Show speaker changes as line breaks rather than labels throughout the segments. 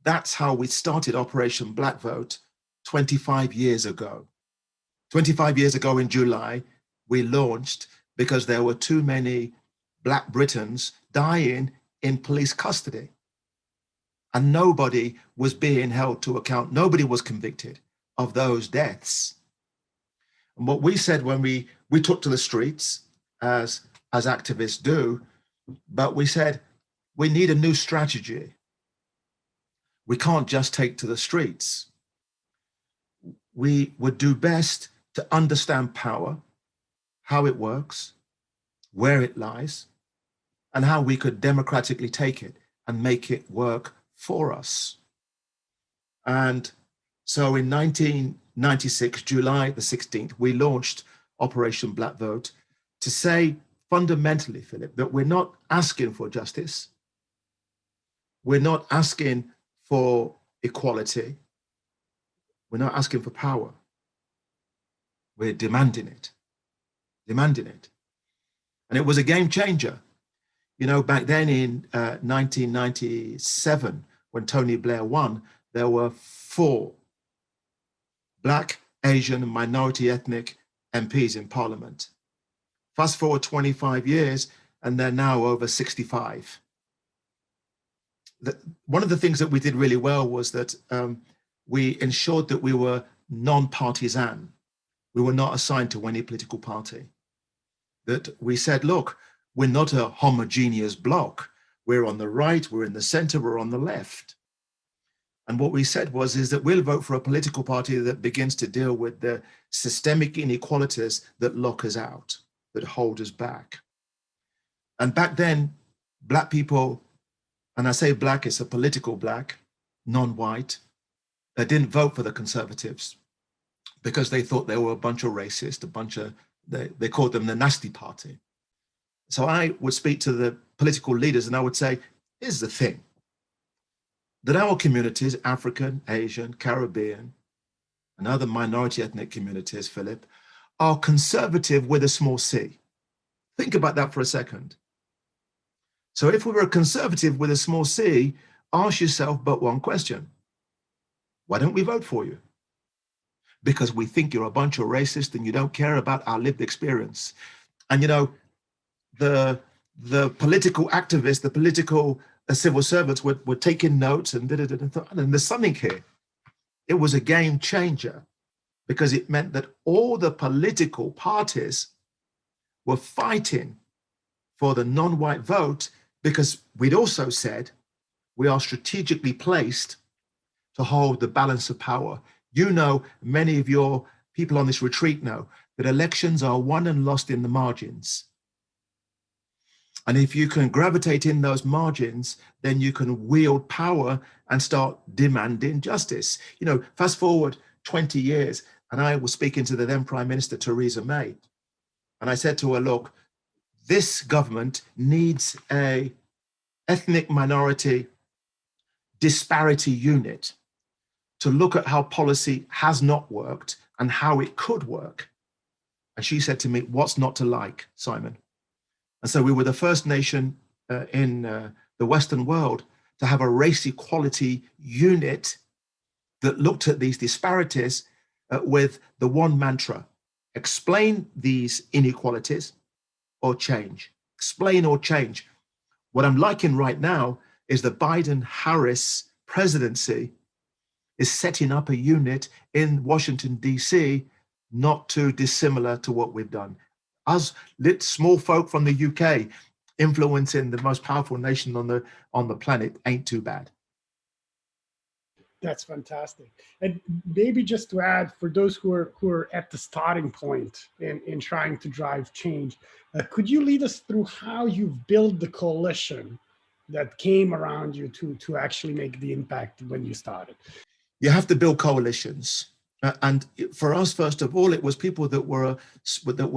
That's how we started Operation Black Vote 25 years ago. 25 years ago in July, we launched because there were too many Black Britons dying in police custody. And nobody was being held to account. Nobody was convicted of those deaths. And what we said when we took to the streets, as activists do, but we said, we need a new strategy. We can't just take to the streets. We would do best to understand power, how it works, where it lies, and how we could democratically take it and make it work for us. And so in 1996, July the 16th, we launched Operation Black Vote to say fundamentally, Philip, that we're not asking for justice. We're not asking for equality. We're not asking for power. We're demanding it, demanding it. And it was a game changer. You know, back then in 1997, when Tony Blair won, there were 4 Black, Asian, and minority ethnic MPs in Parliament. Fast forward 25 years, and they're now over 65. One of the things that we did really well was that we ensured that we were non-partisan. We were not assigned to any political party. That we said, look, we're not a homogeneous bloc. We're on the right, we're in the center, we're on the left. And what we said is that we'll vote for a political party that begins to deal with the systemic inequalities that lock us out, that hold us back. And back then, Black people, and I say Black, it's a political Black, non-white, they didn't vote for the Conservatives because they thought they were a bunch of racists, they called them the nasty party. So I would speak to the political leaders and I would say, here's the thing, that our communities, African, Asian, Caribbean, and other minority ethnic communities, Philip, are conservative with a small c. Think about that for a second. So if we were a conservative with a small c, ask yourself but one question. Why don't we vote for you? Because we think you're a bunch of racists and you don't care about our lived experience. And you know, the political activists, the political civil servants were taking notes and and there's something here. It was a game changer because it meant that all the political parties were fighting for the non-white vote because we'd also said we are strategically placed to hold the balance of power. You know, many of your people on this retreat know that elections are won and lost in the margins. And if you can gravitate in those margins, then you can wield power and start demanding justice. You know, fast forward 20 years, and I was speaking to the then Prime Minister, Theresa May, and I said to her, look, this government needs a ethnic minority disparity unit to look at how policy has not worked and how it could work. And she said to me, what's not to like, Simon? And so we were the first nation in the Western world to have a race equality unit that looked at these disparities with the one mantra: explain these inequalities or change. Explain or change. What I'm liking right now is the Biden-Harris presidency is setting up a unit in Washington, D.C., not too dissimilar to what we've done. Us small folk from the UK influencing the most powerful nation on the planet ain't too bad.
That's fantastic. And maybe just to add, for those who are at the starting point in trying to drive change, could you lead us through how you've built the coalition that came around you to actually make the impact when you started?
You have to build coalitions. And for us, first of all, it was people that were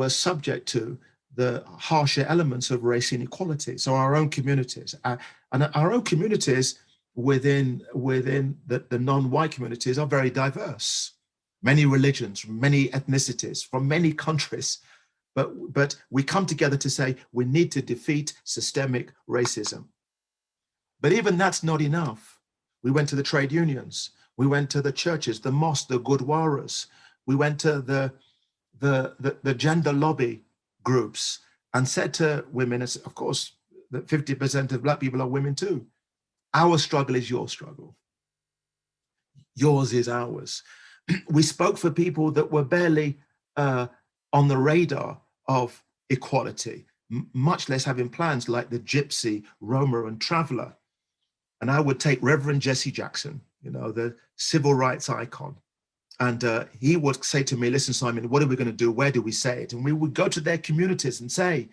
subject to the harsher elements of race inequality. So our own communities, and our own communities within the non-white communities are very diverse. Many religions, many ethnicities, from many countries. But we come together to say we need to defeat systemic racism. But even that's not enough. We went to the trade unions. We went to the churches, the mosques, the gurdwaras. We went to the gender lobby groups and said to women, as of course, that 50% of Black people are women too. Our struggle is your struggle. Yours is ours. We spoke for people that were barely on the radar of equality, much less having plans like the Gypsy, Roma, and Traveller. And I would take Reverend Jesse Jackson, you know, the civil rights icon. And he would say to me, listen, Simon, what are we going to do? Where do we say it? And we would go to their communities and say,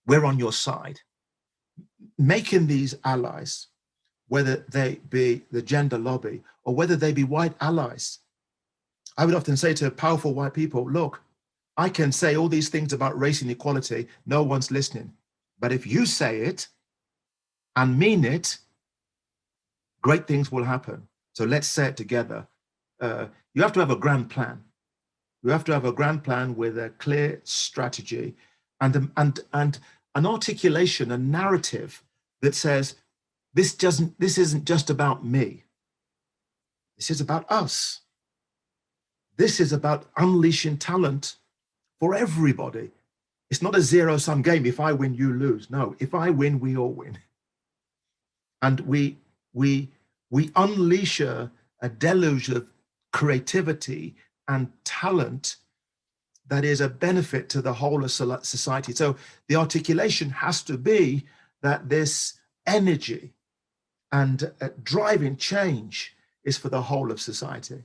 we're on your side. Making these allies, whether they be the gender lobby or whether they be white allies. I would often say to powerful white people, look, I can say all these things about race and equality, no one's listening. But if you say it and mean it, great things will happen. So let's say it together. You have to have a grand plan. You have to have a grand plan with a clear strategy and an articulation, a narrative that says, this isn't just about me. This is about us. This is about unleashing talent for everybody. It's not a zero-sum game. If I win, you lose. No, if I win, we all win. And we unleash a deluge of creativity and talent that is a benefit to the whole of society. So the articulation has to be that this energy and driving change is for the whole of society.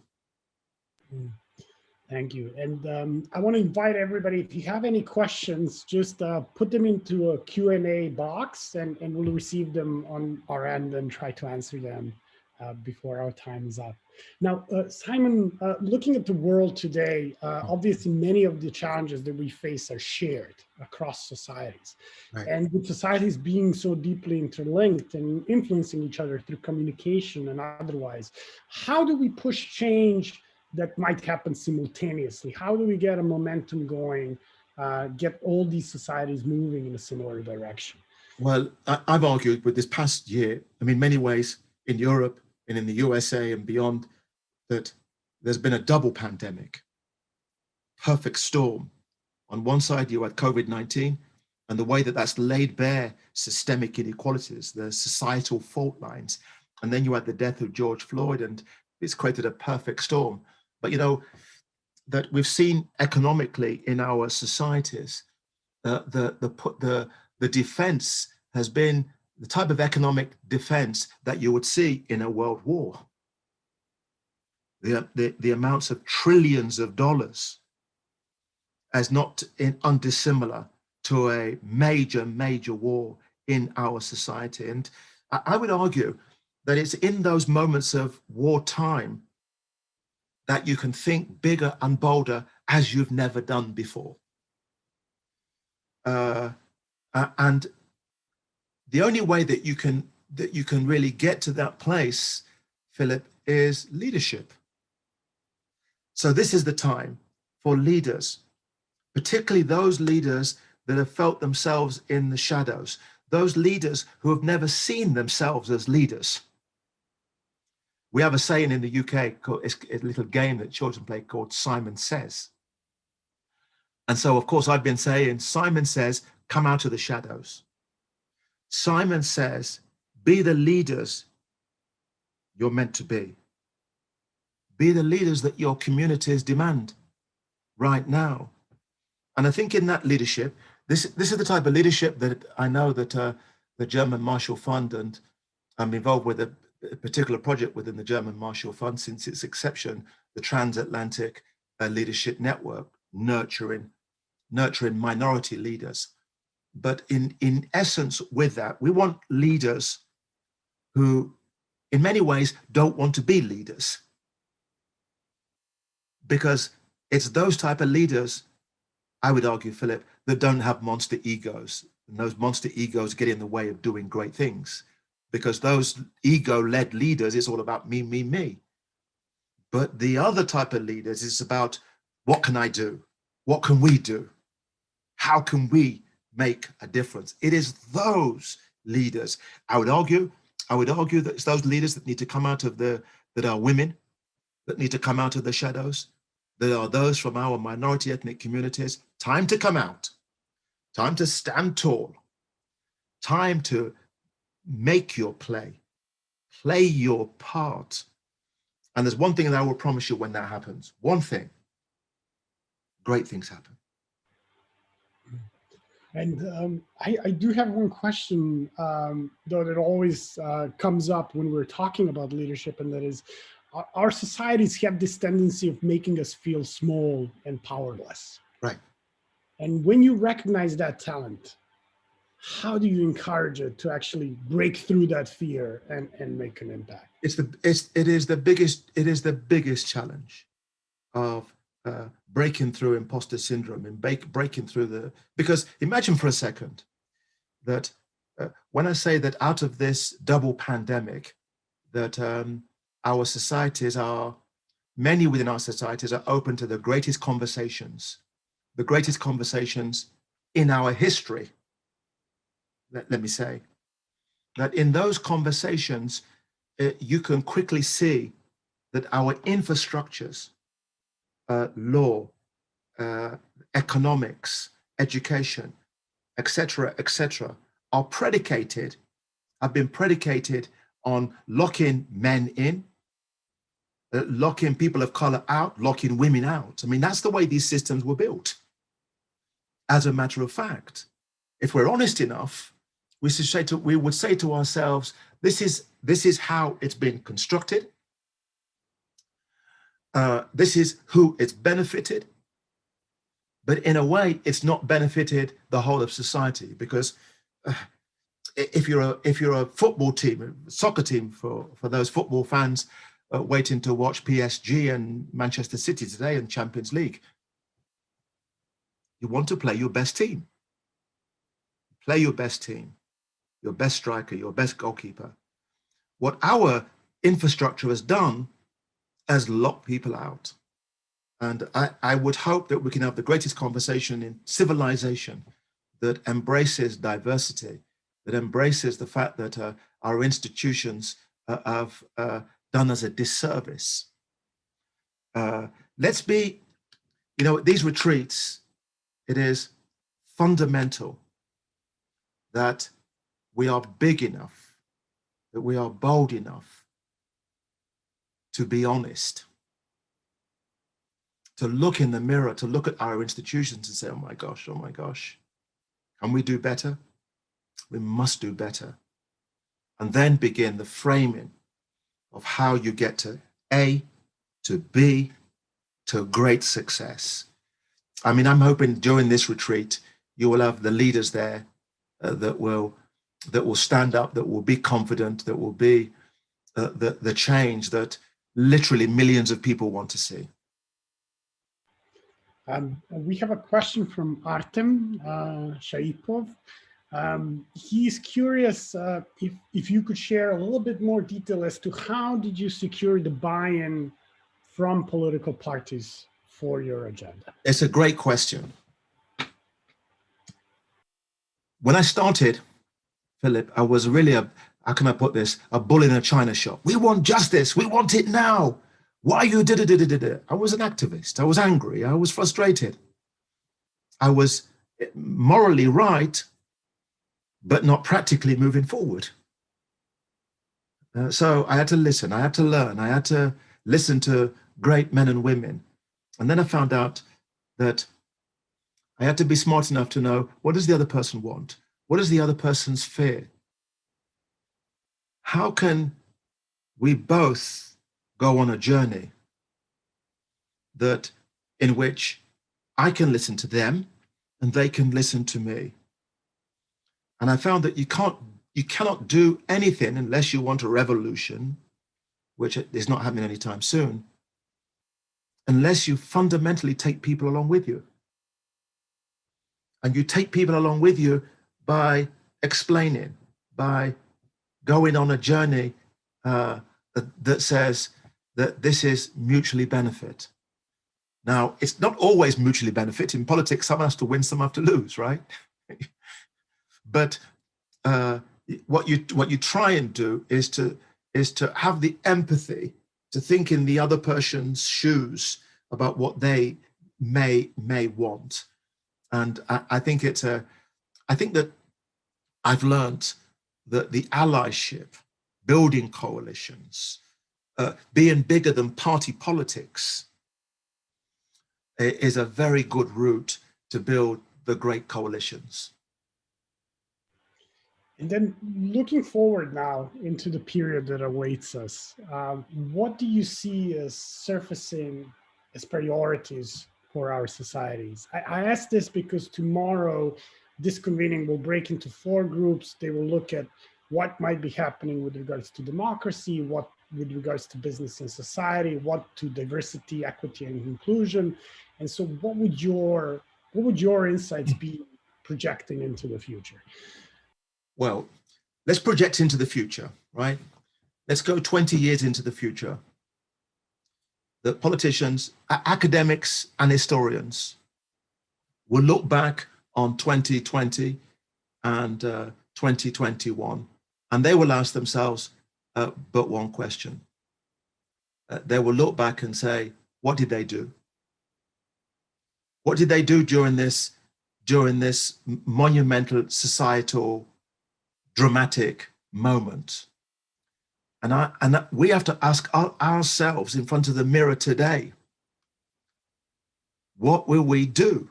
Thank you. And I want to invite everybody, if you have any questions, just put them into a Q&A box and we'll receive them on our end and try to answer them before our time is up. Now, Simon, looking at the world today, obviously many of the challenges that we face are shared across societies.
Right.
And with societies being so deeply interlinked and influencing each other through communication and otherwise, how do we push change that might happen simultaneously? How do we get a momentum going, get all these societies moving in a similar direction?
Well, I've argued with this past year, I mean, many ways in Europe and in the USA and beyond, that there's been a double pandemic, perfect storm. On one side, you had COVID-19 and the way that that's laid bare systemic inequalities, the societal fault lines. And then you had the death of George Floyd, and it's created a perfect storm. But you know, that we've seen economically in our societies, the defense has been the type of economic defense that you would see in a world war. The amounts of trillions of dollars as not undissimilar to a major war in our society. And I would argue that it's in those moments of wartime that you can think bigger and bolder as you've never done before. And the only way that you can really get to that place, Philip, is leadership. So this is the time for leaders, particularly those leaders that have felt themselves in the shadows, those leaders who have never seen themselves as leaders. We have a saying in the UK, it's a little game that children play called Simon Says. And so, of course, I've been saying, Simon says, come out of the shadows. Simon says, be the leaders you're meant to be. Be the leaders that your communities demand right now. And I think in that leadership, this is the type of leadership that I know that the German Marshall Fund, and I'm involved with a particular project within the German Marshall Fund since its inception, the Transatlantic Leadership Network, nurturing minority leaders. But in essence with that, we want leaders who in many ways don't want to be leaders, because it's those type of leaders, I would argue, Philip, that don't have monster egos. And those monster egos get in the way of doing great things, because those ego-led leaders, it's all about me, me, me. But the other type of leaders is about, what can I do? What can we do? How can we make a difference? It is those leaders, I would argue, I would argue that it's those leaders that need to come out of that are women, that need to come out of the shadows, that are those from our minority ethnic communities. Time to come out, time to stand tall, time to make your play your part. And there's one thing that I will promise you when that happens, one thing, great things happen.
And I do have one question, though, that always comes up when we're talking about leadership, and that is, our societies have this tendency of making us feel small and powerless.
Right.
And when you recognize that talent, how do you encourage it to actually break through that fear and make an impact?
It is the biggest challenge of breaking through imposter syndrome and breaking through because imagine for a second that when I say that out of this double pandemic, that our societies many within our societies are open to the greatest conversations in our history. Let me say that in those conversations, you can quickly see that our infrastructures, law, economics, education, etc., have been predicated on locking men in, locking people of color out, locking women out. I mean, that's the way these systems were built. As a matter of fact, if we're honest enough, we would say to ourselves, this is how it's been constructed. This is who it's benefited. But in a way, it's not benefited the whole of society, because if you're a football team, a soccer team, for those football fans waiting to watch PSG and Manchester City today in Champions League, you want to play your best team. Play your best team, your best striker, your best goalkeeper. What our infrastructure has done has locked people out. And I would hope that we can have the greatest conversation in civilization that embraces diversity, that embraces the fact that our institutions have done us a disservice. Let's be, these retreats, it is fundamental that we are big enough, that we are bold enough to be honest, to look in the mirror, to look at our institutions and say, oh my gosh, can we do better? We must do better. And then begin the framing of how you get to A, to B, to great success. I mean, I'm hoping during this retreat, you will have the leaders there that will stand up, that will be confident, that will be the change that literally millions of people want to see.
We have a question from Artem Shaipov. He's curious if you could share a little bit more detail as to how did you secure the buy-in from political parties for your agenda?
It's a great question. When I started, Philip, I was really how can I put this? A bull in a china shop. We want justice. We want it now. Why you did it? I was an activist. I was angry. I was frustrated. I was morally right, but not practically moving forward. So I had to listen. I had to learn. I had to listen to great men and women. And then I found out that I had to be smart enough to know, what does the other person want? What is the other person's fear? How can we both go on a journey in which I can listen to them and they can listen to me? And I found that you cannot do anything unless you want a revolution, which is not happening anytime soon, unless you fundamentally take people along with you. And you take people along with you by explaining, by going on a journey that says that this is mutually benefit. Now, it's not always mutually benefit. In politics, someone has to win, some have to lose, right? But what you try and do is to have the empathy to think in the other person's shoes about what they may want. And I think that I've learned that the allyship, building coalitions, being bigger than party politics is a very good route to build the great coalitions.
And then looking forward now into the period that awaits us, what do you see as surfacing as priorities for our societies? I ask this because tomorrow this convening will break into 4 groups. They will look at what might be happening with regards to democracy, what with regards to business and society, what to diversity, equity, and inclusion. And so what would your insights be projecting into the future?
Well, let's project into the future, right? Let's go 20 years into the future. The politicians, academics, and historians will look back on 2020 and 2021, and they will ask themselves but one question. They will look back and say, what did they do? What did they do during this monumental societal dramatic moment? And we have to ask ourselves in front of the mirror today, what will we do?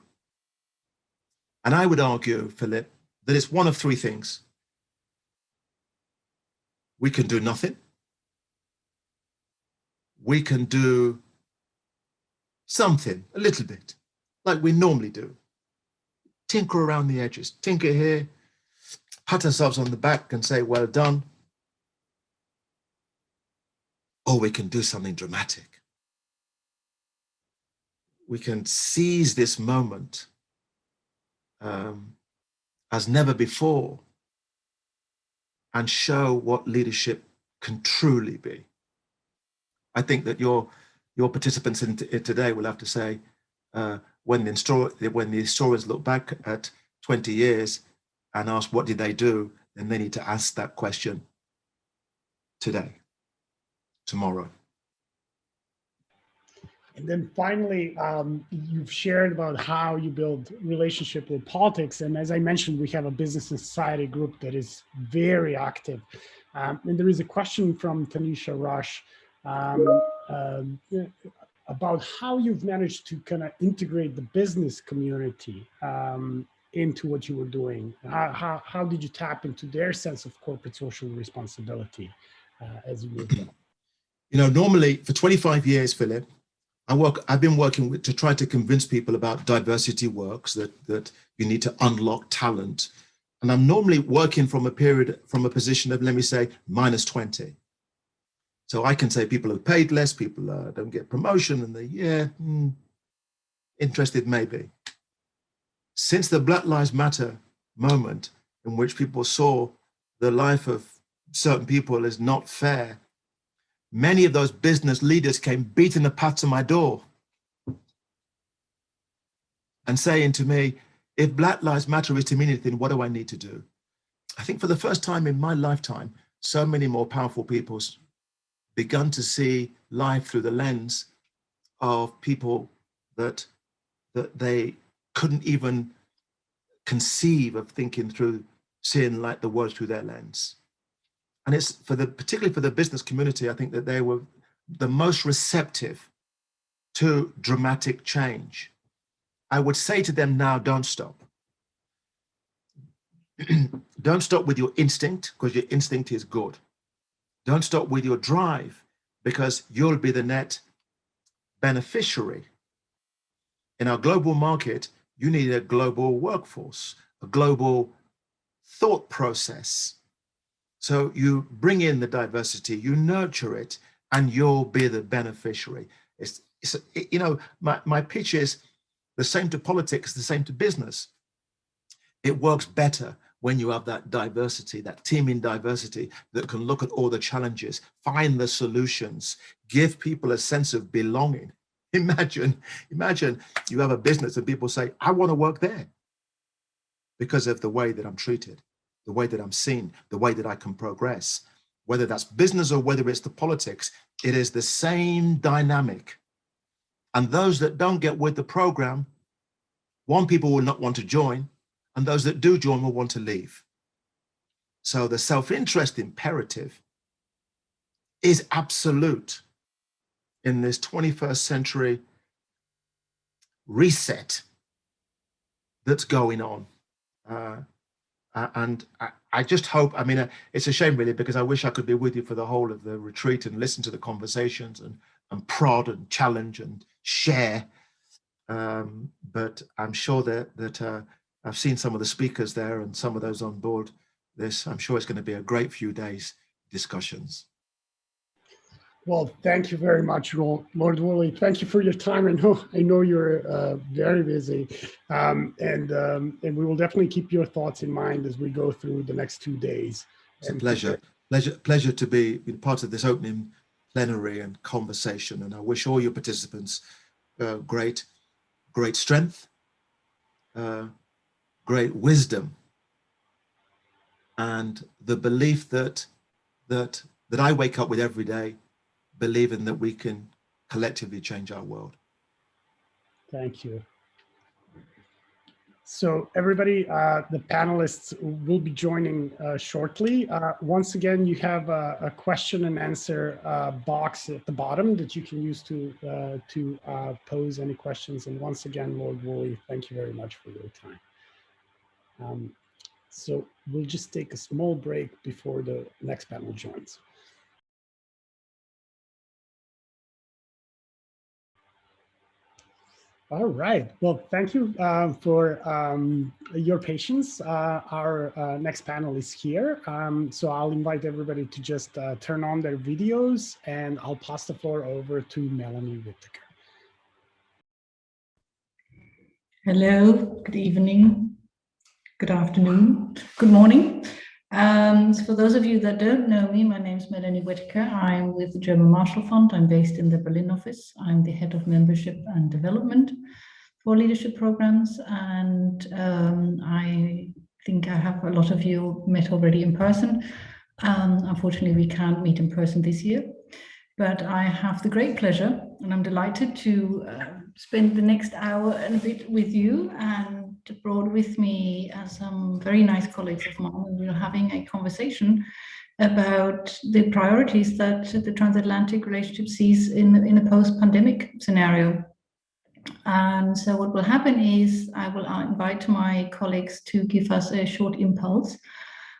And I would argue, Philip, that it's one of 3 things. We can do nothing. We can do something, a little bit, like we normally do. Tinker around the edges, tinker here, pat ourselves on the back and say, well done. Or we can do something dramatic. We can seize this moment as never before and show what leadership can truly be. I think that your participants in today will have to say, when the historians look back at 20 years and ask what did they do, then they need to ask that question today, tomorrow.
And then finally, you've shared about how you build relationship with politics. And as I mentioned, we have a business and society group that is very active. And there is a question from Tanisha Rush about how you've managed to kind of integrate the business community into what you were doing. How did you tap into their sense of corporate social responsibility as you moved on?
You know, normally for 25 years, Philip, I've been working to try to convince people about diversity works, that you need to unlock talent. And I'm normally working from a position of, let me say, -20. So I can say people have paid less, people don't get promotion, and they, interested maybe. Since the Black Lives Matter moment, in which people saw the life of certain people as not fair, many of those business leaders came beating the path to my door and saying to me, if Black Lives Matter is to mean anything, what do I need to do? I think for the first time in my lifetime, so many more powerful people begun to see life through the lens of people that they couldn't even conceive of thinking through, seeing like the world through their lens. And it's particularly for the business community, I think that they were the most receptive to dramatic change. I would say to them now, don't stop. Don't stop with your instinct, because your instinct is good. Don't stop with your drive, because you'll be the net beneficiary. In our global market, you need a global workforce, a global thought process. So you bring in the diversity, you nurture it, and you'll be the beneficiary. You know, my pitch is the same to politics, the same to business. It works better when you have that diversity, that teaming diversity that can look at all the challenges, find the solutions, give people a sense of belonging. Imagine you have a business and people say, I want to work there because of the way that I'm treated. the way that I'm seen, the way that I can progress, whether that's business or whether it's the politics, it is the same dynamic. And those that don't get with the program, people will not want to join, and those that do join will want to leave. So the self-interest imperative is absolute in this 21st century reset that's going on. And I just hope, I mean, it's a shame really, because I wish I could be with you for the whole of the retreat and listen to the conversations and prod and challenge and share. But I'm sure that I've seen some of the speakers there and some of those on board this. I'm sure it's going to be a great few days discussions.
Well, thank you very much, Lord Woolley. Thank you for your time. I know you're very busy, and we will definitely keep your thoughts in mind as we go through the next 2 days.
It's a pleasure to be part of this opening plenary and conversation. And I wish all your participants great strength, great wisdom, and the belief that I wake up with every day, believing that we can collectively change our world.
Thank you. So everybody, the panelists will be joining shortly. Once again, you have a question and answer box at the bottom that you can use to pose any questions. And once again, Lord Woolley, thank you very much for your time. So we'll just take a small break before the next panel joins. All right. Well, thank you for your patience. Our next panel is here. So I'll invite everybody to just turn on their videos, and I'll pass the floor over to Melanie Whitaker.
Hello, good evening, good afternoon, good morning. So for those of you that don't know me, my name is Melanie Whittaker. I'm with the German Marshall Fund. I'm based in the Berlin office. I'm the head of membership and development for leadership programs. And I think I have a lot of you met already in person. Unfortunately, we can't meet in person this year, but I have the great pleasure, and I'm delighted to spend the next hour and a bit with you, and brought with me some very nice colleagues of mine. And we're having a conversation about the priorities that the transatlantic relationship sees in a post-pandemic scenario. And so what will happen is I will invite my colleagues to give us a short impulse,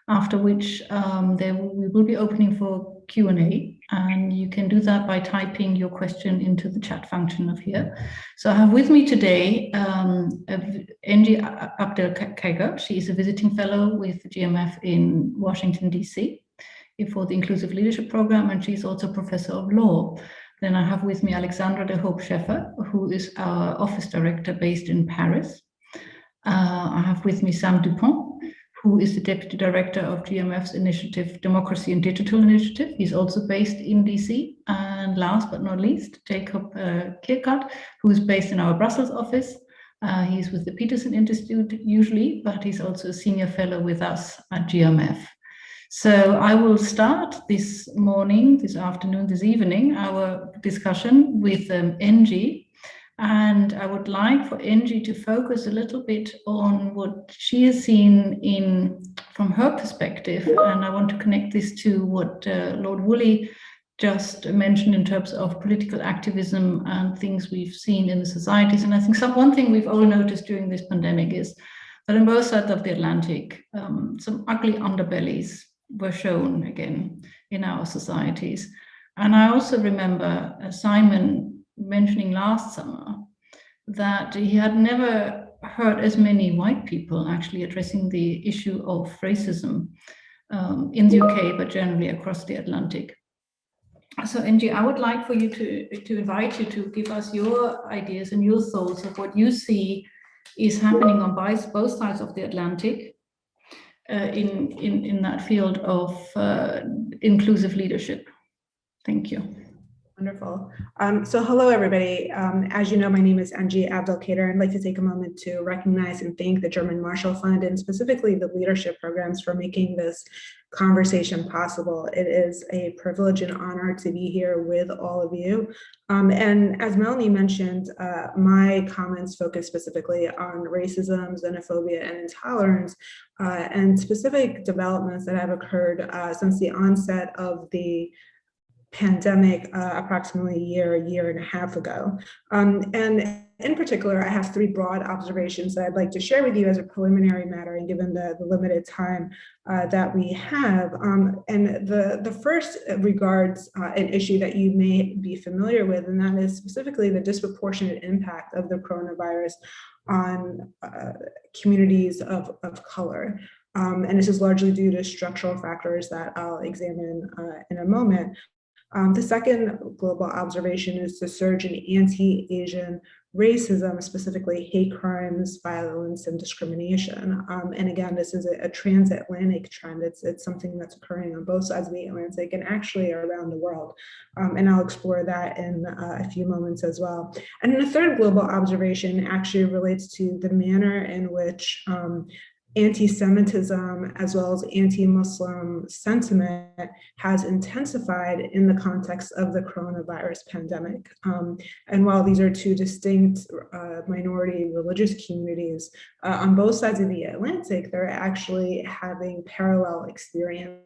after which we will be opening for Q&A, and you can do that by typing your question into the chat function of here. So I have with me today Engi Abdelkager. She is a visiting fellow with the GMF in Washington, DC for the Inclusive Leadership Program, and she's also professor of law. Then I have with me Alexandra de Hoop-Scheffer, who is our office director based in Paris. I have with me Sam Dupont, who is the Deputy Director of GMF's initiative, Democracy and Digital Initiative. He's also based in DC. And last but not least, Jacob Kierkegaard, who is based in our Brussels office. He's with the Peterson Institute usually, but he's also a senior fellow with us at GMF. So I will start this morning, this afternoon, this evening, our discussion with Engi. And I would like for Engi to focus a little bit on what she has seen from her perspective. And I want to connect this to what Lord Woolley just mentioned in terms of political activism and things we've seen in the societies. And I think one thing we've all noticed during this pandemic is that on both sides of the Atlantic, some ugly underbellies were shown again in our societies. And I also remember Simon mentioning last summer that he had never heard as many white people actually addressing the issue of racism in the UK, but generally across the Atlantic. So Engi, I would like for you to invite you to give us your ideas and your thoughts of what you see is happening on both sides of the Atlantic in that field of inclusive leadership. Thank you.
Wonderful. So hello, everybody. As you know, my name is Angie Abdelkader. I'd like to take a moment to recognize and thank the German Marshall Fund and specifically the leadership programs for making this conversation possible. It is a privilege and honor to be here with all of you. And as Melanie mentioned, my comments focus specifically on racism, xenophobia, and intolerance, and specific developments that have occurred since the onset of the pandemic approximately a year and a half ago. And in particular, I have three broad observations that I'd like to share with you as a preliminary matter, and given the limited time that we have. And the first regards an issue that you may be familiar with, and that is specifically the disproportionate impact of the coronavirus on communities of color. And this is largely due to structural factors that I'll examine in a moment. The second global observation is the surge in anti-Asian racism, specifically hate crimes, violence, and discrimination. And again, this is a transatlantic trend. It's something that's occurring on both sides of the Atlantic and actually around the world. And I'll explore that in a few moments as well. And then the third global observation actually relates to the manner in which anti-Semitism as well as anti-Muslim sentiment has intensified in the context of the coronavirus pandemic. And while these are two distinct minority religious communities on both sides of the Atlantic, they're actually having parallel experiences.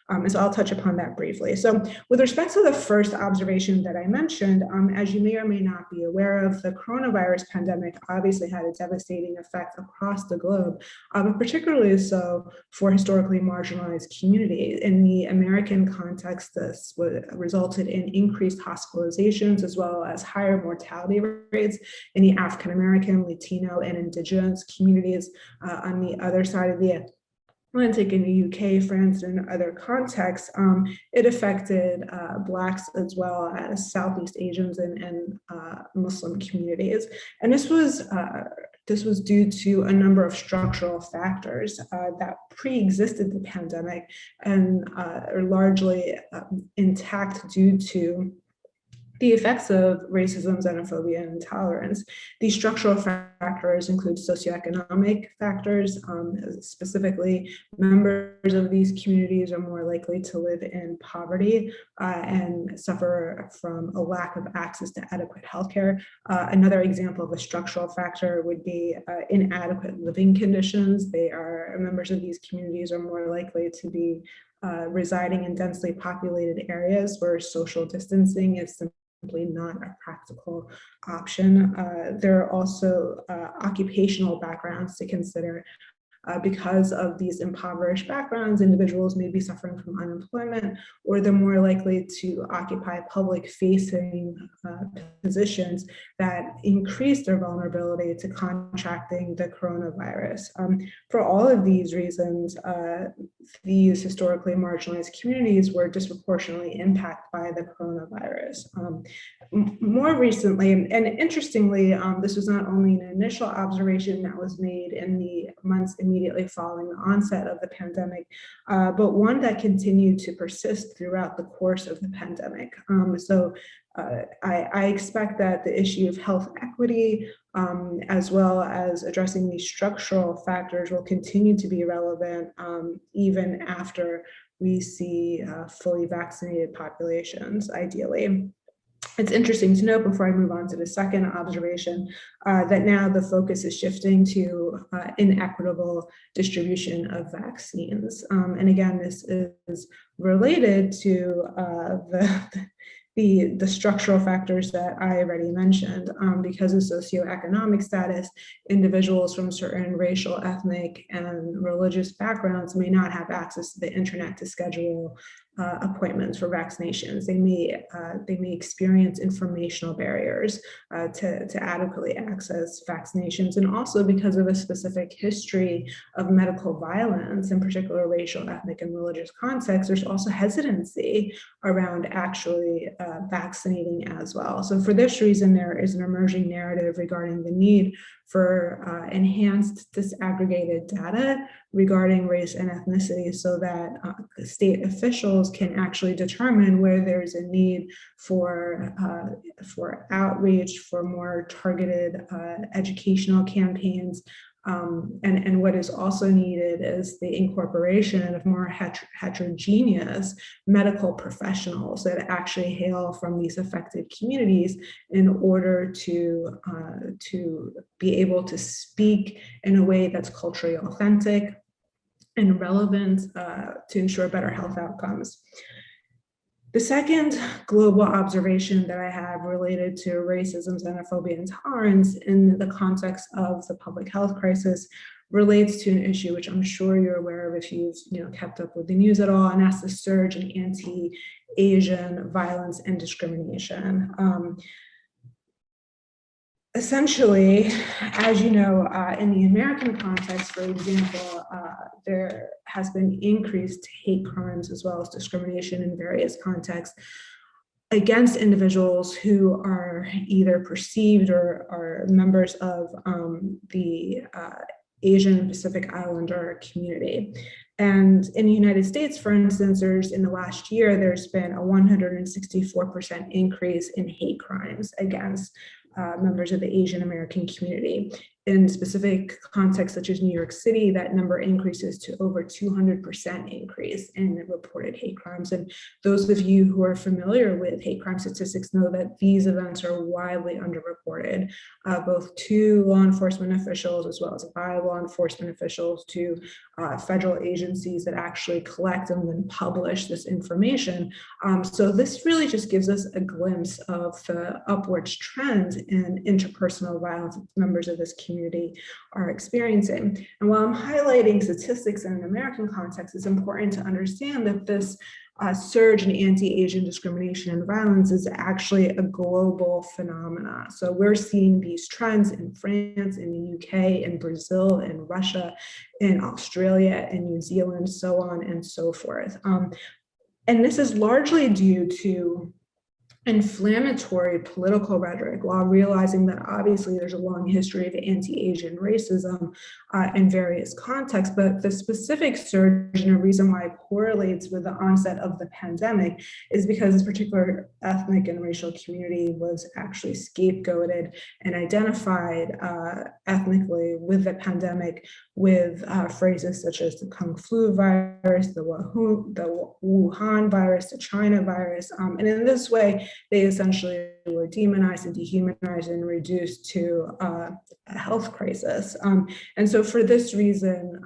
And so I'll touch upon that briefly. So with respect to the first observation that I mentioned, as you may or may not be aware of, the coronavirus pandemic obviously had a devastating effect across the globe, but particularly so for historically marginalized communities. In the American context, this resulted in increased hospitalizations as well as higher mortality rates in the African American, Latino, and Indigenous communities. On the other side of the Atlantic, in the UK, France, and other contexts, it affected Blacks as well as Southeast Asians and Muslim communities. And this was due to a number of structural factors that pre-existed the pandemic and are largely intact due to the effects of racism, xenophobia, and intolerance. These structural factors include socioeconomic factors. Specifically, members of these communities are more likely to live in poverty and suffer from a lack of access to adequate healthcare. Another example of a structural factor would be inadequate living conditions. Members of these communities are more likely to be residing in densely populated areas where social distancing is simply not a practical option. There are also occupational backgrounds to consider. Because of these impoverished backgrounds, individuals may be suffering from unemployment, or they're more likely to occupy public-facing positions that increase their vulnerability to contracting the coronavirus. For all of these reasons, these historically marginalized communities were disproportionately impacted by the coronavirus. More recently, and interestingly, this was not only an initial observation that was made in the months immediately following the onset of the pandemic, but one that continued to persist throughout the course of the pandemic. I expect that the issue of health equity, as well as addressing these structural factors, will continue to be relevant even after we see fully vaccinated populations, ideally. It's interesting to note, before I move on to the second observation, that now the focus is shifting to inequitable distribution of vaccines. And again, this is related to the structural factors that I already mentioned. Because of socioeconomic status, individuals from certain racial, ethnic, and religious backgrounds may not have access to the internet to schedule appointments for vaccinations. They may experience informational barriers to adequately access vaccinations, and also because of a specific history of medical violence, in particular racial, ethnic, and religious contexts, there's also hesitancy around actually vaccinating as well. So for this reason, there is an emerging narrative regarding the need for enhanced disaggregated data regarding race and ethnicity so that state officials can actually determine where there's a need for outreach, for more targeted educational campaigns. And what is also needed is the incorporation of more heterogeneous medical professionals that actually hail from these affected communities in order to be able to speak in a way that's culturally authentic and relevant to ensure better health outcomes. The second global observation that I have related to racism, xenophobia, and intolerance in the context of the public health crisis relates to an issue which I'm sure you're aware of if you've kept up with the news at all, and that's the surge in anti-Asian violence and discrimination. Essentially, as you know, in the American context, for example, there has been increased hate crimes as well as discrimination in various contexts against individuals who are either perceived or are members of the Asian Pacific Islander community. And in the United States, for instance, in the last year, there's been a 164% increase in hate crimes against members of the Asian American community. In specific contexts such as New York City, that number increases to over 200% increase in reported hate crimes. And those of you who are familiar with hate crime statistics know that these events are widely underreported, both to law enforcement officials as well as by law enforcement officials, to federal agencies that actually collect and then publish this information. So this really just gives us a glimpse of the upwards trend in interpersonal violence that members of this community are experiencing. And while I'm highlighting statistics in an American context, it's important to understand that this surge in anti-Asian discrimination and violence is actually a global phenomena. So we're seeing these trends in France, in the UK, in Brazil, in Russia, in Australia, in New Zealand, so on and so forth. And this is largely due to inflammatory political rhetoric, while realizing that obviously there's a long history of anti-Asian racism in various contexts, but the specific surge and a reason why it correlates with the onset of the pandemic is because this particular ethnic and racial community was actually scapegoated and identified ethnically with the pandemic with phrases such as the Kung Flu virus, the Wuhan virus, the China virus, and in this way, they essentially were demonized and dehumanized and reduced to a health crisis. And so for this reason,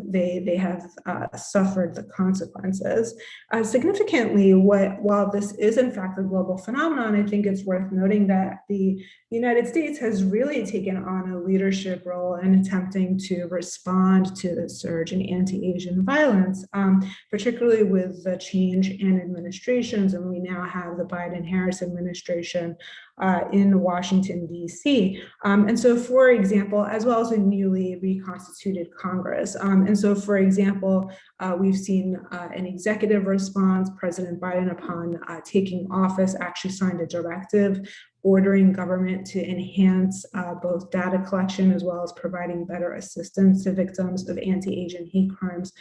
they have suffered the consequences. Significantly, while this is in fact a global phenomenon, I think it's worth noting that the United States has really taken on a leadership role in attempting to respond to the surge in anti-Asian violence, particularly with the change in administrations, and we now have the Biden-Harris administration in Washington, D.C. And so, for example, as well as a newly reconstituted Congress. And so, for example, we've seen an executive response. President Biden, upon taking office, actually signed a directive ordering government to enhance both data collection as well as providing better assistance to victims of anti-Asian hate crimes.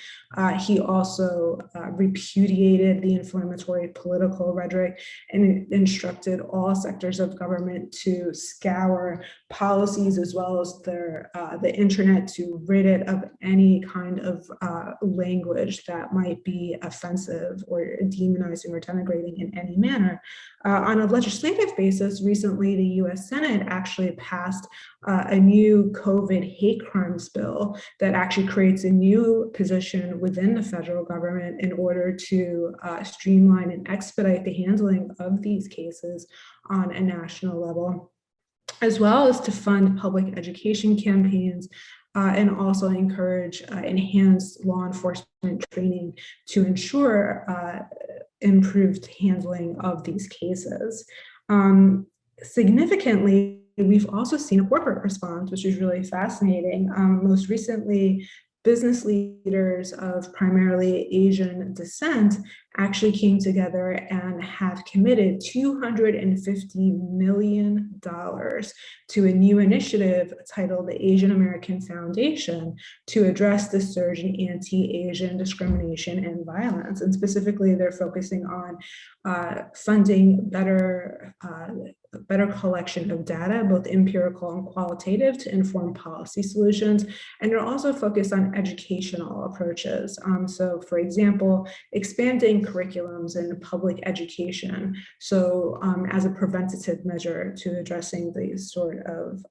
He also repudiated the inflammatory political rhetoric and instructed all sectors of government to scour policies as well as the internet to rid it of any kind of language that might be offensive or demonizing or denigrating in any manner. On a legislative basis, recently the US Senate actually passed a new COVID hate crimes bill that actually creates a new position within the federal government in order to streamline and expedite the handling of these cases on a national level, as well as to fund public education campaigns and also encourage enhanced law enforcement training to ensure improved handling of these cases. Significantly, we've also seen a corporate response, which is really fascinating. Most recently, business leaders of primarily Asian descent actually came together and have committed $250 million to a new initiative titled the Asian American Foundation to address the surge in anti-Asian discrimination and violence. And specifically, they're focusing on funding better collection of data, both empirical and qualitative, to inform policy solutions. And they're also focused on educational approaches. So for example, expanding curriculums in public education. So as a preventative measure to addressing these sort of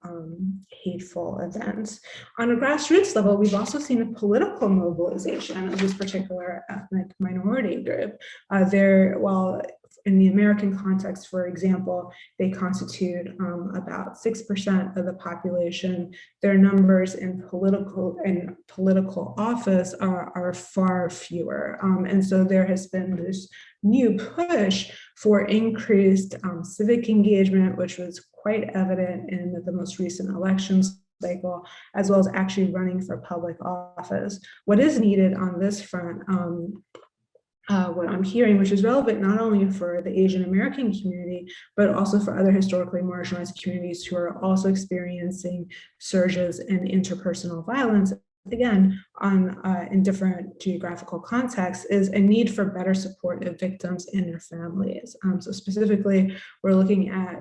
hateful events. On a grassroots level, we've also seen a political mobilization of this particular ethnic minority group. While in the American context, for example, they constitute about 6% of the population. Their numbers in political office are far fewer. And so there has been this new push for increased civic engagement, which was quite evident in the most recent elections cycle, as well as actually running for public office. What is needed on this front, what I'm hearing, which is relevant not only for the Asian American community, but also for other historically marginalized communities who are also experiencing surges in interpersonal violence, again, in different geographical contexts, is a need for better support of victims and their families. So specifically, we're looking at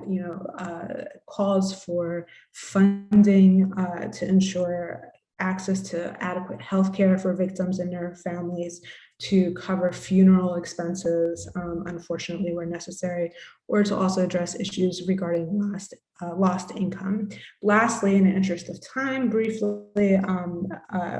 calls for funding to ensure access to adequate health care for victims and their families, to cover funeral expenses, unfortunately, where necessary, or to also address issues regarding lost income. Lastly, in the interest of time, briefly,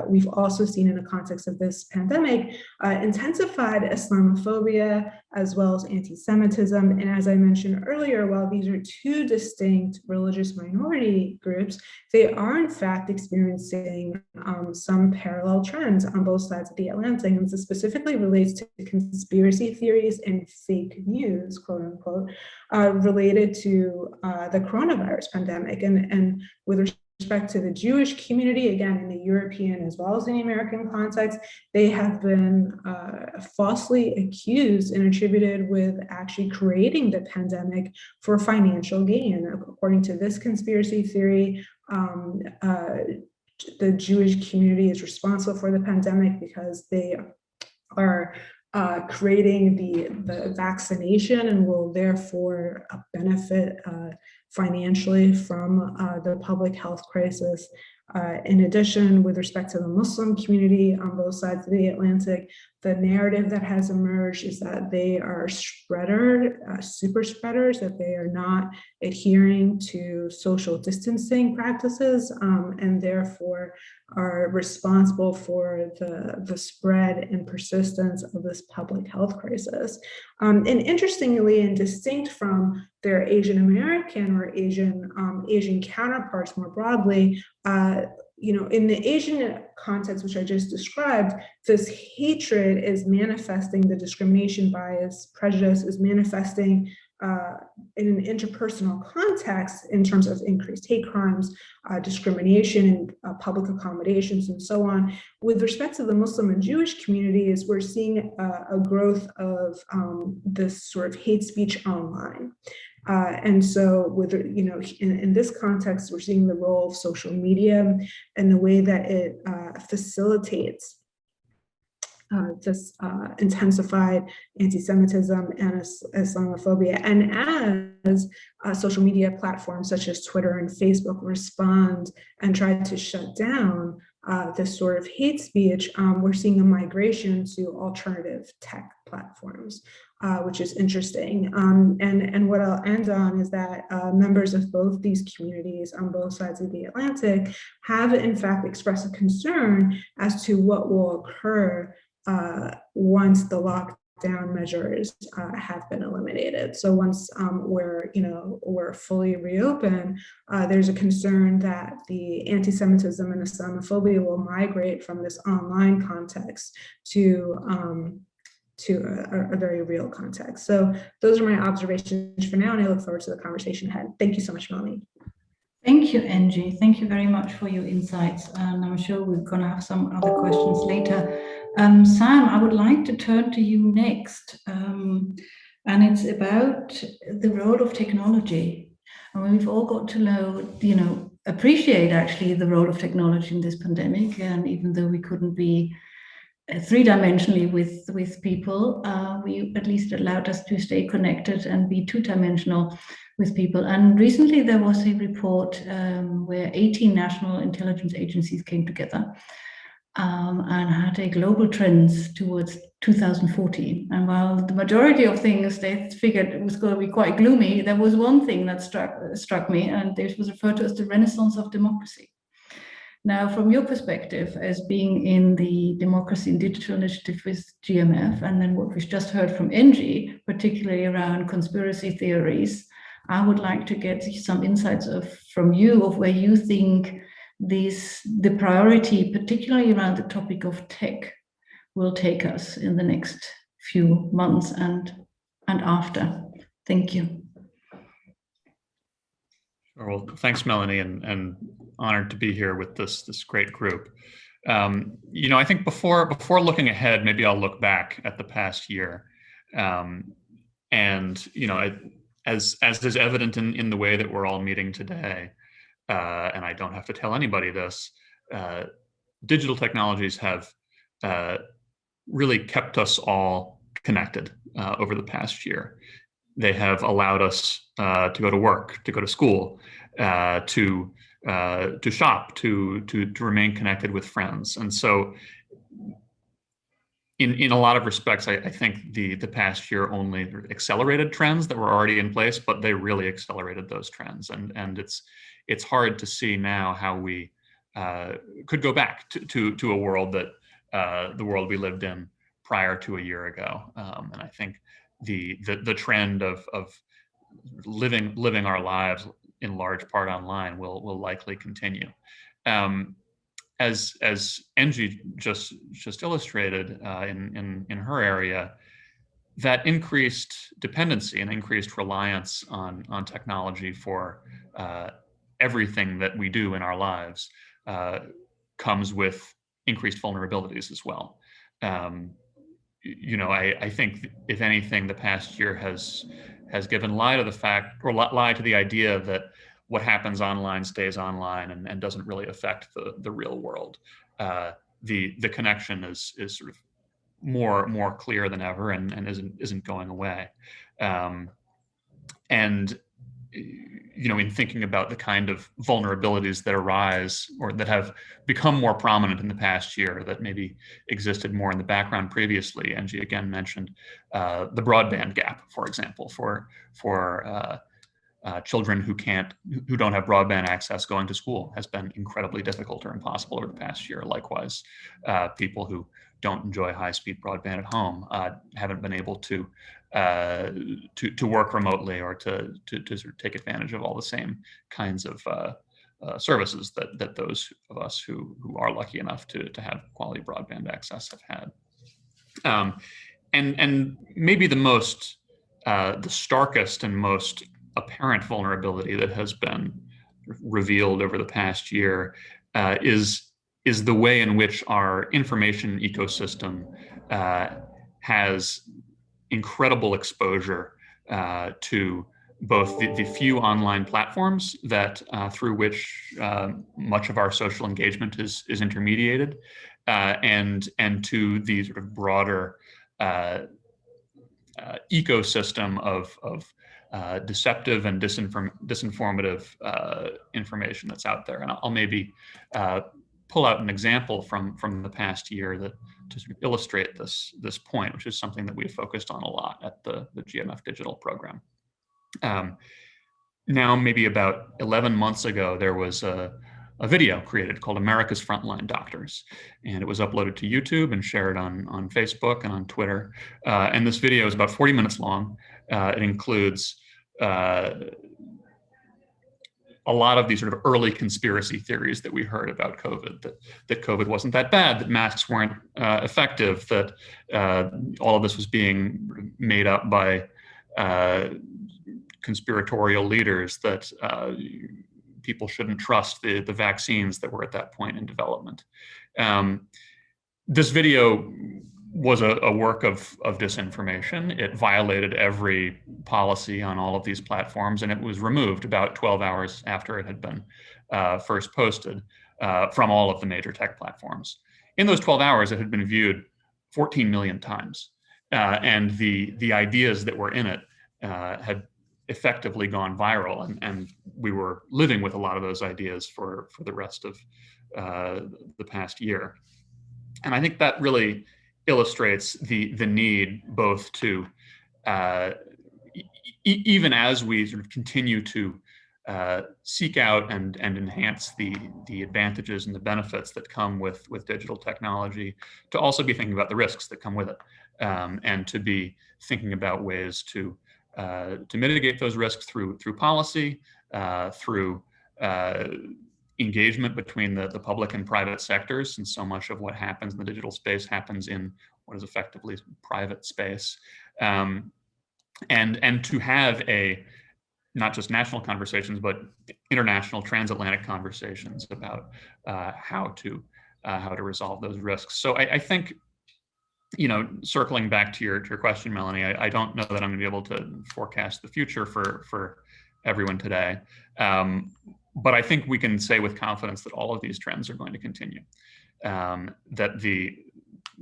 we've also seen in the context of this pandemic, intensified Islamophobia as well as anti-Semitism. And as I mentioned earlier, while these are two distinct religious minority groups, they are in fact experiencing some parallel trends on both sides of the Atlantic. And this specifically relates to conspiracy theories and fake news, quote unquote, related to the coronavirus pandemic. And with respect to the Jewish community, again, in the European as well as in the American context, they have been falsely accused and attributed with actually creating the pandemic for financial gain. According to this conspiracy theory, the Jewish community is responsible for the pandemic because they are creating the vaccination and will therefore benefit financially from the public health crisis. In addition, with respect to the Muslim community on both sides of the Atlantic, the narrative that has emerged is that they are super spreaders, that they are not adhering to social distancing practices, and therefore are responsible for the spread and persistence of this public health crisis. And interestingly, and distinct from their Asian American or Asian counterparts more broadly, in the Asian context, which I just described, this hatred is manifesting, the discrimination bias, prejudice is manifesting in an interpersonal context in terms of increased hate crimes, discrimination, public accommodations, and so on. With respect to the Muslim and Jewish communities, we're seeing a growth of this sort of hate speech online. And so in this context, we're seeing the role of social media and the way that it facilitates this intensified anti-Semitism and Islamophobia. And as social media platforms such as Twitter and Facebook respond and try to shut down this sort of hate speech, we're seeing a migration to alternative tech platforms, which is interesting. And what I'll end on is that members of both these communities on both sides of the Atlantic have in fact expressed a concern as to what will occur once the lockdown measures have been eliminated. So once we're fully reopened, there's a concern that the anti-Semitism and Islamophobia will migrate from this online context to a very real context. So those are my observations for now, and I look forward to the conversation ahead. Thank you so much, Melanie.
Thank you, Angie. Thank you very much for your insights. And I'm sure we're going to have some other questions later. Sam, I would like to turn to you next. And it's about the role of technology. And we've all got to know, appreciate actually the role of technology in this pandemic. And even though we couldn't be three-dimensionally with people, we at least allowed us to stay connected and be two-dimensional with people. And recently there was a report where 18 national intelligence agencies came together and had a global trends towards 2040. And while the majority of things they figured it was going to be quite gloomy, there was one thing that struck me, and this was referred to as the renaissance of democracy. Now, from your perspective, as being in the Democracy and Digital Initiative with GMF, and then what we've just heard from Angie, particularly around conspiracy theories, I would like to get some insights from you of where you think the priority, particularly around the topic of tech, will take us in the next few months and after. Thank you.
Sure. Well, thanks, Melanie, and honored to be here with this great group. I think before looking ahead, maybe I'll look back at the past year, and as is evident in the way that we're all meeting today, and I don't have to tell anybody this, digital technologies have really kept us all connected over the past year. They have allowed us to go to work, to go to school, to shop, to remain connected with friends. And so in a lot of respects, I think the past year only accelerated trends that were already in place, but they really accelerated those trends. And it's hard to see now how we could go back to a world that the world we lived in prior to a year ago. And I think the trend of living our lives in large part online will likely continue. As Angie just illustrated in her area, that increased dependency and increased reliance on technology for everything that we do in our lives comes with increased vulnerabilities as well. I think if anything, the past year has given lie to the fact, or lie to the idea that what happens online stays online and doesn't really affect the real world. The connection is sort of more clear than ever and isn't going away. In thinking about the kind of vulnerabilities that arise or that have become more prominent in the past year that maybe existed more in the background previously, Angie again mentioned the broadband gap, for example, for children who don't have broadband access going to school has been incredibly difficult or impossible over the past year. Likewise, people who don't enjoy high-speed broadband at home haven't been able to work remotely or to sort of take advantage of all the same kinds of services that those of us who are lucky enough to have quality broadband access have had. And maybe the starkest and most apparent vulnerability that has been revealed over the past year is the way in which our information ecosystem has incredible exposure to both the few online platforms that through which much of our social engagement is intermediated, and to the sort of broader ecosystem of deceptive and disinformative information that's out there. And I'll maybe pull out an example from the past year that to sort of illustrate this point, which is something that we've focused on a lot at the GMF Digital program. Now, maybe about 11 months ago, there was a video created called America's Frontline Doctors, and it was uploaded to YouTube and shared on Facebook and on Twitter. And this video is about 40 minutes long. It includes a lot of these sort of early conspiracy theories that we heard about COVID, that COVID wasn't that bad, that masks weren't effective, that all of this was being made up by conspiratorial leaders, that people shouldn't trust the vaccines that were at that point in development. This video was a work of disinformation. It violated every policy on all of these platforms, and it was removed about 12 hours after it had been first posted from all of the major tech platforms. In those 12 hours, it had been viewed 14 million times, and the ideas that were in it had effectively gone viral, and we were living with a lot of those ideas for the rest of the past year. And I think that really illustrates the need both to, even as we sort of continue to seek out and enhance the advantages and the benefits that come with digital technology, to also be thinking about the risks that come with it, and to be thinking about ways to mitigate those risks through policy, through engagement between the public and private sectors, and so much of what happens in the digital space happens in what is effectively private space, and to have not just national conversations, but international transatlantic conversations about how to resolve those risks. So I think, circling back to your question, Melanie, I don't know that I'm going to be able to forecast the future for everyone today. But I think we can say with confidence that all of these trends are going to continue, that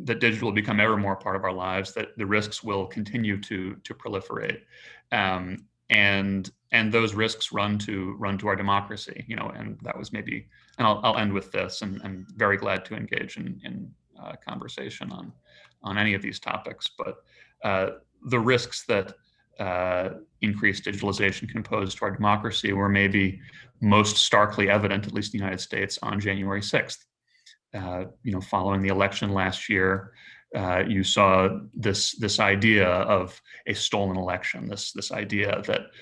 digital will become ever more part of our lives, that the risks will continue to proliferate, and those risks run to our democracy, and that was maybe, and I'll end with this, and I'm very glad to engage in conversation on any of these topics, but the risks that increased digitalization can pose to our democracy were maybe most starkly evident, at least in the United States, on January 6th. Following the election last year, you saw this idea of a stolen election, this idea that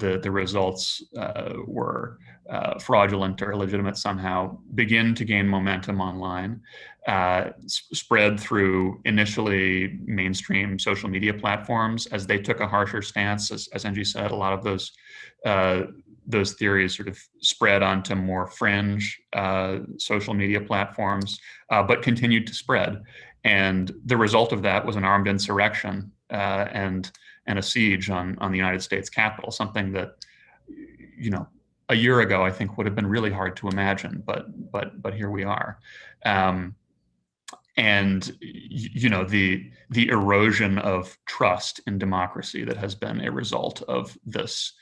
the results were fraudulent or illegitimate somehow, begin to gain momentum online, spread through initially mainstream social media platforms as they took a harsher stance. As Angie said, a lot of those theories sort of spread onto more fringe social media platforms, but continued to spread. And the result of that was an armed insurrection and a siege on the United States Capitol, something that, a year ago, I think would have been really hard to imagine, but here we are. And the erosion of trust in democracy that has been a result of this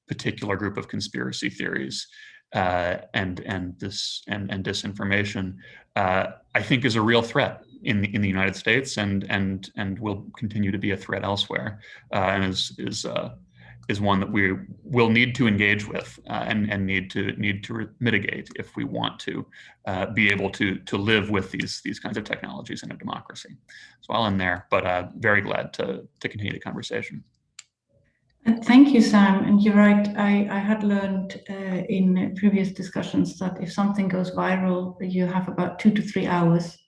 particular group of conspiracy theories and disinformation, I think is a real threat in the United States, and will continue to be a threat elsewhere, and is one that we will need to engage with and need to mitigate if we want to be able to live with these kinds of technologies in a democracy. So I'll end there, but very glad to continue the conversation.
Thank you, Sam. And you're right. I had learned in previous discussions that if something goes viral, you have about 2 to 3 hours.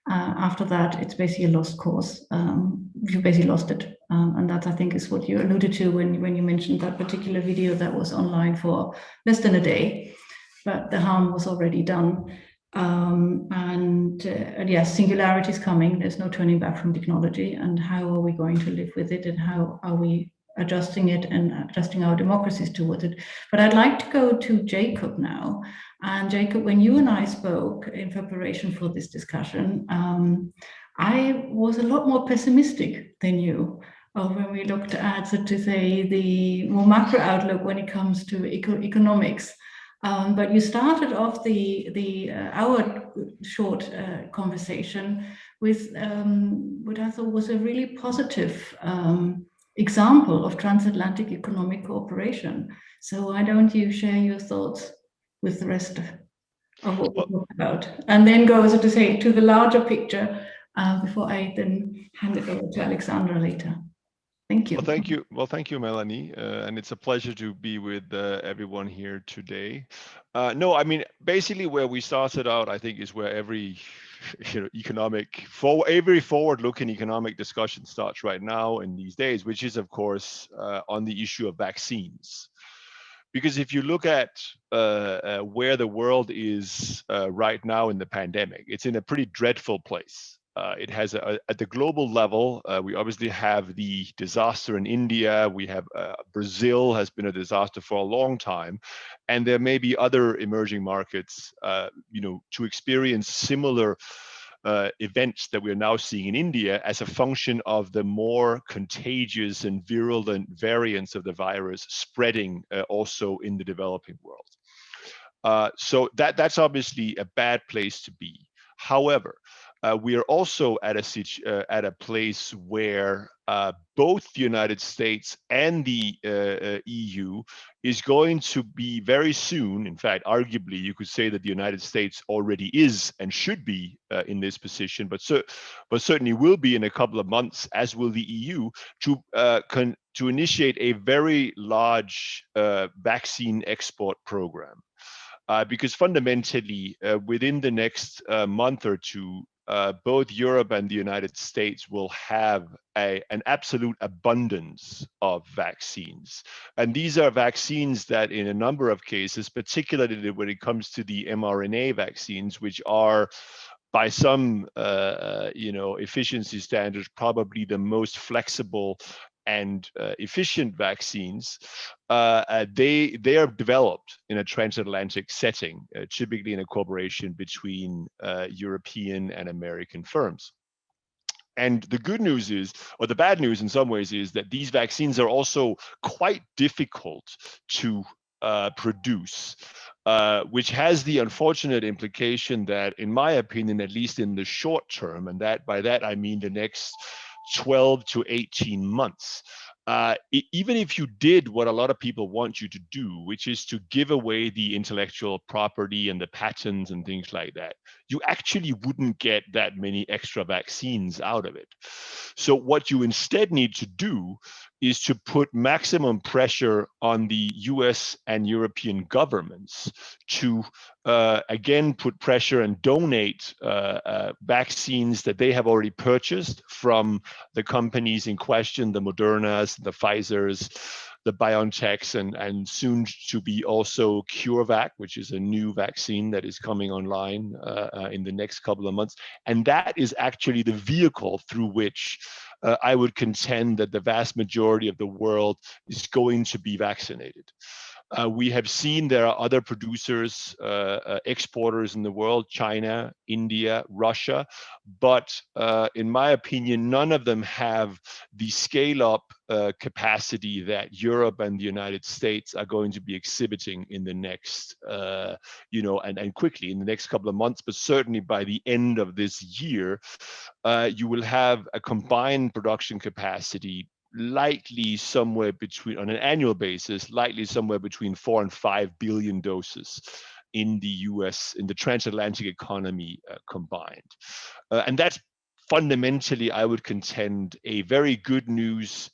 After that, it's basically a lost cause. You basically lost it. And that, I think, is what you alluded to when you mentioned that particular video that was online for less than a day, but the harm was already done. And yes, singularity is coming. There's no turning back from technology. And how are we going to live with it? And how are we adjusting it and adjusting our democracies towards it? But I'd like to go to Jacob now. And Jacob, when you and I spoke in preparation for this discussion, I was a lot more pessimistic than you when we looked at, so to say, the more macro outlook when it comes to economics. But you started off our short conversation with what I thought was a really positive example of transatlantic economic cooperation. So why don't you share your thoughts with the rest of what we talked about, and then go, so to say, to the larger picture before I then hand it over to Alexandra later. Thank you.
Well, thank you. Well, thank you, Melanie. And it's a pleasure to be with everyone here today. No, I mean, basically where we started out, I think, is where every forward-looking economic discussion starts right now in these days, which is, of course, on the issue of vaccines. Because if you look at where the world is right now in the pandemic, it's in a pretty dreadful place. It has at the global level, we obviously have the disaster in India. We have Brazil has been a disaster for a long time, and there may be other emerging markets, to experience similar events that we're now seeing in India as a function of the more contagious and virulent variants of the virus spreading also in the developing world. So that's obviously a bad place to be. However, we are also at a place where both the United States and the EU is going to be very soon. In fact, arguably, you could say that the United States already is and should be in this position, but certainly will be in a couple of months, as will the EU, to initiate a very large vaccine export program. Because fundamentally, within the next month or two, both Europe and the United States will have an absolute abundance of vaccines. And these are vaccines that in a number of cases, particularly when it comes to the mRNA vaccines, which are by some efficiency standards, probably the most flexible and efficient vaccines, they are developed in a transatlantic setting, typically in a cooperation between European and American firms. And the good news is, or the bad news in some ways, is that these vaccines are also quite difficult to produce, which has the unfortunate implication that, in my opinion, at least in the short term, and that by that I mean the next 12 to 18 months, even if you did what a lot of people want you to do, which is to give away the intellectual property and the patents and things like that, you actually wouldn't get that many extra vaccines out of it. So what you instead need to do is to put maximum pressure on the US and European governments to again put pressure and donate vaccines that they have already purchased from the companies in question, the Modernas, the Pfizers, the BioNTechs, and soon to be also CureVac, which is a new vaccine that is coming online in the next couple of months. And that is actually the vehicle through which I would contend that the vast majority of the world is going to be vaccinated. We have seen there are other producers, exporters in the world, China, India, Russia, but in my opinion, none of them have the scale-up capacity that Europe and the United States are going to be exhibiting in the next, and quickly in the next couple of months, but certainly by the end of this year, you will have a combined production capacity likely somewhere between, on an annual basis, likely somewhere between 4 and 5 billion doses in the US, in the transatlantic economy combined. And that's fundamentally, I would contend, a very good news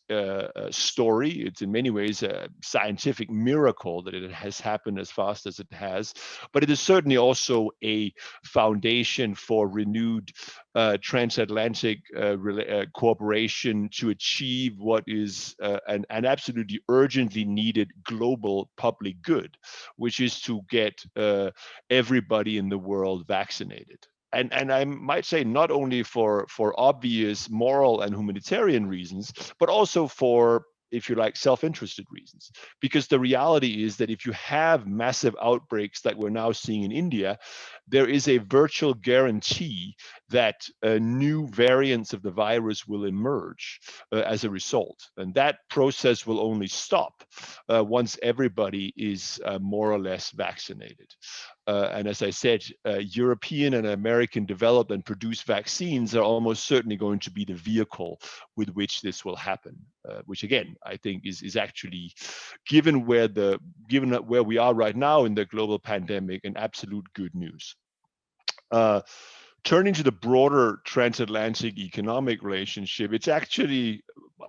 story. It's in many ways a scientific miracle that it has happened as fast as it has, but it is certainly also a foundation for renewed transatlantic cooperation to achieve what is an absolutely urgently needed global public good, which is to get everybody in the world vaccinated. And I might say not only for obvious moral and humanitarian reasons, but also for, if you like, self-interested reasons. Because the reality is that if you have massive outbreaks like we're now seeing in India, there is a virtual guarantee that new variants of the virus will emerge as a result. And that process will only stop once everybody is more or less vaccinated. And as I said, European and American developed and produced vaccines are almost certainly going to be the vehicle with which this will happen, which again, I think is actually, given where we are right now in the global pandemic, an absolute good news. Turning to the broader transatlantic economic relationship, it's actually,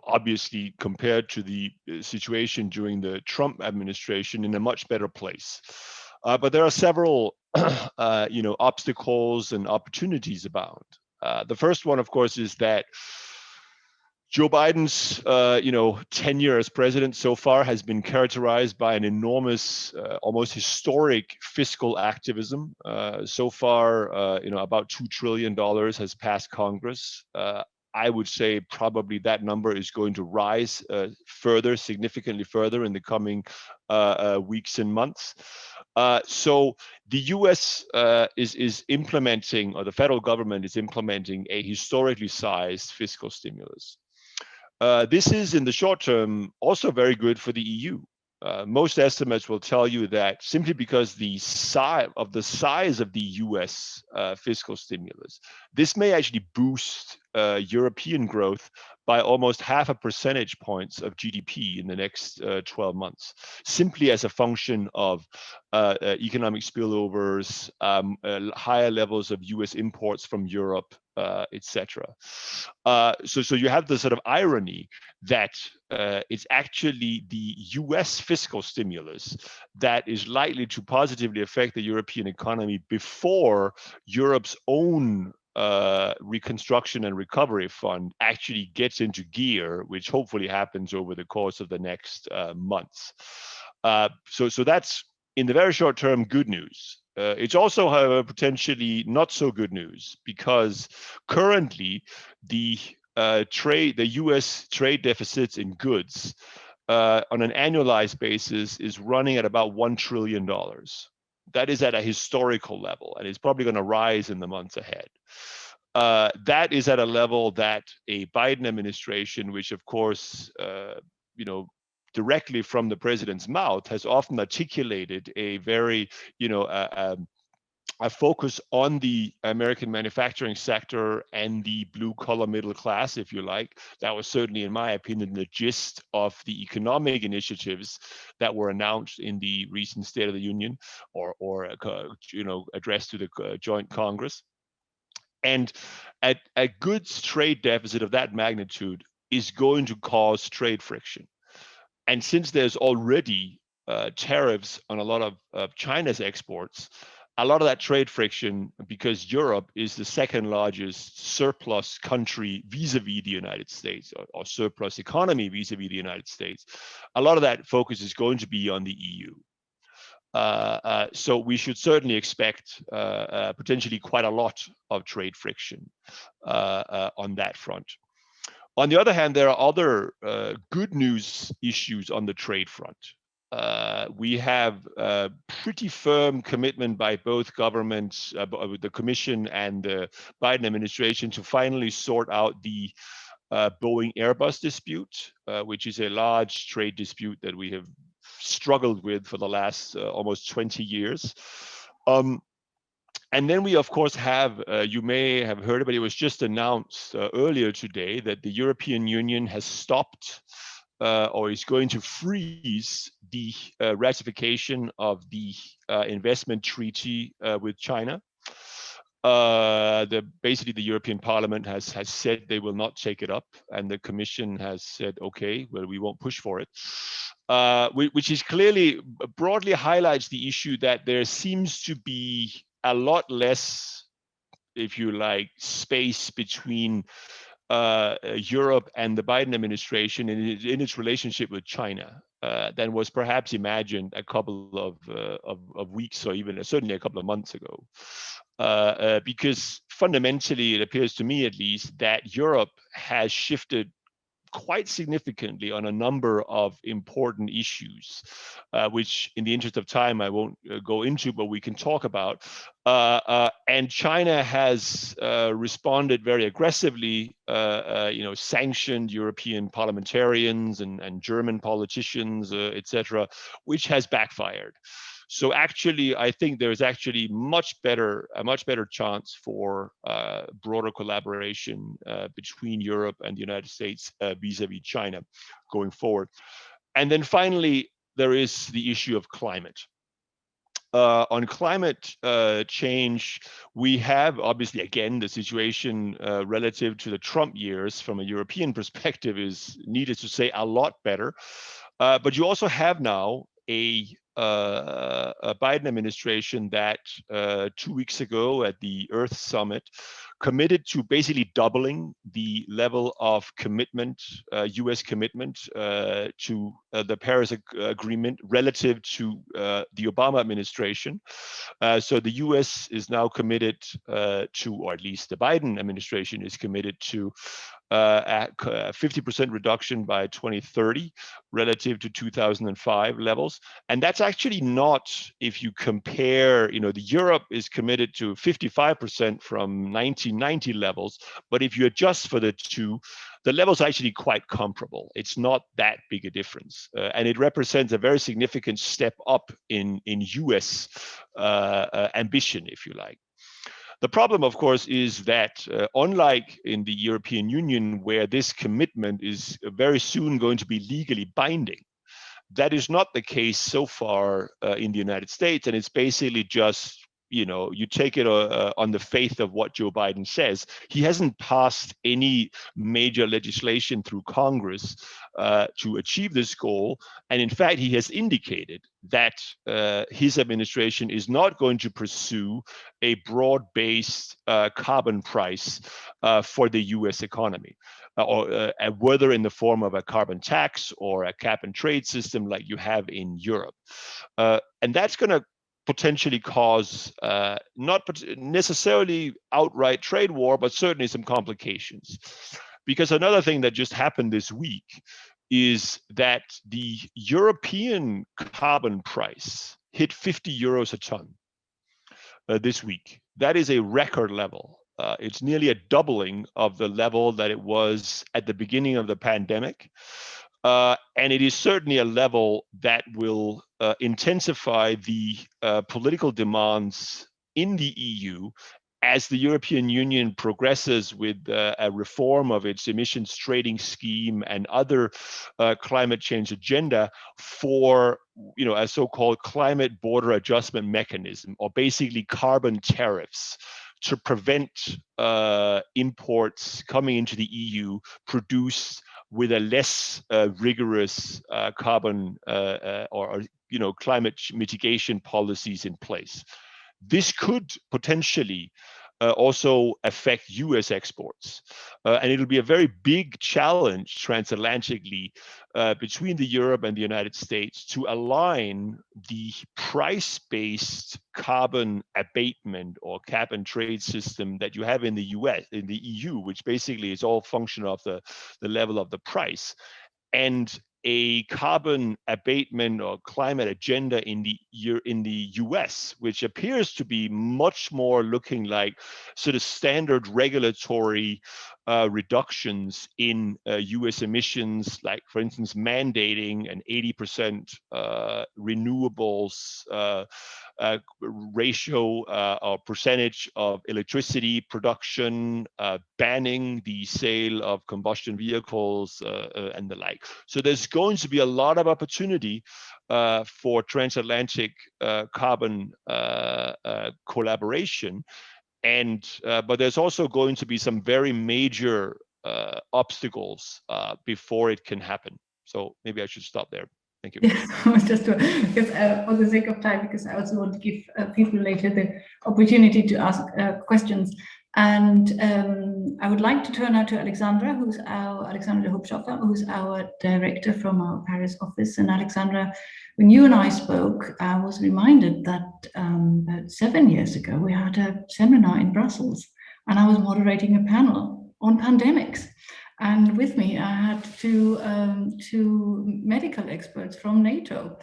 obviously, compared to the situation during the Trump administration, in a much better place. But there are several, obstacles and opportunities abound. The first one, of course, is that Joe Biden's, tenure as president so far has been characterized by an enormous, almost historic fiscal activism. So far, about $2 trillion has passed Congress. I would say probably that number is going to rise further, significantly further in the coming weeks and months. So the U.S. is implementing, or the federal government is implementing, a historically sized fiscal stimulus. This is, in the short term, also very good for the EU. Most estimates will tell you that simply because the size of the US fiscal stimulus, this may actually boost European growth by almost 0.5 percentage points of GDP in the next 12 months, simply as a function of economic spillovers, higher levels of US imports from Europe, etc. So you have the sort of irony that it's actually the US fiscal stimulus that is likely to positively affect the European economy before Europe's own reconstruction and recovery fund actually gets into gear, which hopefully happens over the course of the next months. So that's, in the very short term, good news. It's also, however, potentially not so good news, because currently the U.S. trade deficits in goods on an annualized basis is running at about $1 trillion. That is at a historical level, and it's probably going to rise in the months ahead. That is at a level that a Biden administration, which of course, directly from the president's mouth, has often articulated a very, a focus on the American manufacturing sector and the blue-collar middle class, if you like. That was certainly, in my opinion, the gist of the economic initiatives that were announced in the recent State of the Union, or addressed to the joint Congress. And a goods trade deficit of that magnitude is going to cause trade friction. And since there's already tariffs on a lot of China's exports, a lot of that trade friction, because Europe is the second largest surplus country vis-a-vis the United States, or surplus economy vis-a-vis the United States, a lot of that focus is going to be on the EU. So we should certainly expect potentially quite a lot of trade friction on that front. On the other hand, there are other good news issues on the trade front. We have a pretty firm commitment by both governments, the Commission and the Biden administration, to finally sort out the Boeing-Airbus dispute, which is a large trade dispute that we have struggled with for the last almost 20 years. And then we, of course, have, you may have heard, but it was just announced earlier today that the European Union has stopped or is going to freeze the ratification of the investment treaty with China. Basically, the European Parliament has said they will not take it up, and the Commission has said, okay, well, we won't push for it, which is clearly, broadly highlights the issue that there seems to be a lot less, if you like, space between Europe and the Biden administration in its relationship with China than was perhaps imagined a couple of weeks, or even certainly a couple of months ago. Because fundamentally, it appears to me at least, that Europe has shifted quite significantly on a number of important issues, which in the interest of time I won't go into, but we can talk about. And China has responded very aggressively, sanctioned European parliamentarians and German politicians, etc., which has backfired. So actually, I think there is actually a much better chance for broader collaboration between Europe and the United States vis-a-vis China going forward. And then finally, there is the issue of climate. On climate change, we have obviously, again, the situation relative to the Trump years from a European perspective is, needless to say, a lot better. But you also have now a Biden administration that 2 weeks ago at the Earth Summit committed to basically doubling the level of commitment, US commitment to the Paris Agreement relative to the Obama administration. So the US is now committed to, or at least the Biden administration is committed to a 50% reduction by 2030 relative to 2005 levels. And that's actually not, if you compare, the Europe is committed to 55% from 1990 levels, but if you adjust for the two, the levels are actually quite comparable. It's not that big a difference. And it represents a very significant step up in US ambition, if you like. The problem, of course, is that unlike in the European Union, where this commitment is very soon going to be legally binding, that is not the case so far in the United States. And it's basically just, you take it on the faith of what Joe Biden says. He hasn't passed any major legislation through Congress to achieve this goal. And in fact, he has indicated that his administration is not going to pursue a broad-based carbon price for the US economy, or whether in the form of a carbon tax or a cap and trade system like you have in Europe. And that's going to potentially cause not necessarily outright trade war, but certainly some complications. Because another thing that just happened this week is that the European carbon price hit 50 euros a ton this week. That is a record level. It's nearly a doubling of the level that it was at the beginning of the pandemic. And it is certainly a level that will intensify the political demands in the EU as the European Union progresses with a reform of its emissions trading scheme and other climate change agenda for a so-called climate border adjustment mechanism, or basically carbon tariffs, to prevent imports coming into the EU produced with a less rigorous carbon or climate mitigation policies in place. This could potentially also affect US exports. And it'll be a very big challenge transatlantically between the Europe and the United States to align the price-based carbon abatement or cap and trade system that you have in the EU, which basically is all function of the level of the price, and a carbon abatement or climate agenda in the US, which appears to be much more looking like sort of standard regulatory reductions in US emissions, like, for instance, mandating an 80% renewables ratio or percentage of electricity production, banning the sale of combustion vehicles and the like. So there's going to be a lot of opportunity for transatlantic carbon collaboration. And but there's also going to be some very major obstacles before it can happen. So maybe I should stop there. Thank you.
Yes, just because for the sake of time, because I also want to give people later the opportunity to ask questions. And I would like to turn now to Alexandra, Alexandra Hubschoffer, who's our director from our Paris office. And Alexandra, when you and I spoke, I was reminded that about 7 years ago, we had a seminar in Brussels, and I was moderating a panel on pandemics. And with me, I had two medical experts from NATO.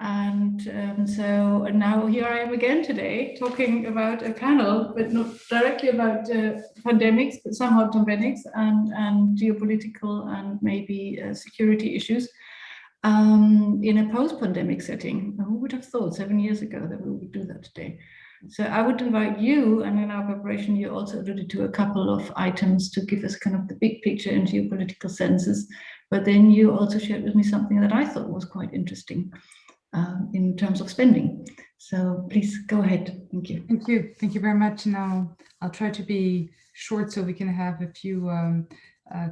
And so now here I am again today talking about a panel, but not directly about pandemics, but somehow pandemics and geopolitical and maybe security issues in a post-pandemic setting. Who would have thought 7 years ago that we would do that today? So I would invite you, and in our preparation, you also alluded to a couple of items to give us kind of the big picture in geopolitical senses. But then you also shared with me something that I thought was quite interesting in terms of spending. So please go ahead. Thank you.
Thank you. Thank you very much. Now I'll try to be short so we can have a few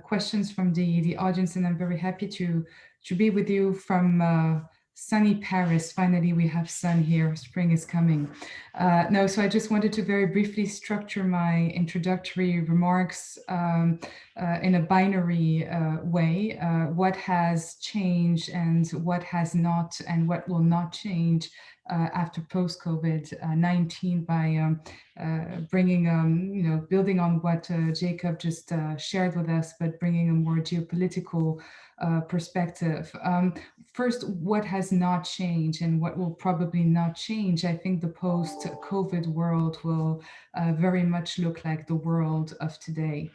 questions from the audience, and I'm very happy to be with you from sunny Paris. Finally, we have sun here. Spring is coming. No, so I just wanted to very briefly structure my introductory remarks in a binary way. What has changed and what has not, and what will not change after post-COVID-19 by bringing, building on what Jacob just shared with us, but bringing a more geopolitical perspective. First, what has not changed and what will probably not change? I think the post-COVID world will very much look like the world of today.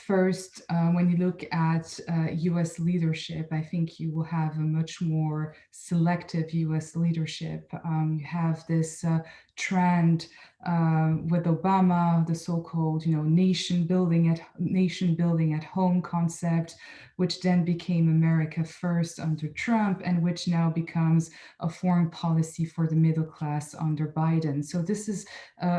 First, when you look at US leadership, I think you will have a much more selective US leadership. You have this trend with Obama, the so-called, nation building at home concept, which then became America First under Trump, and which now becomes a foreign policy for the middle class under Biden. So this is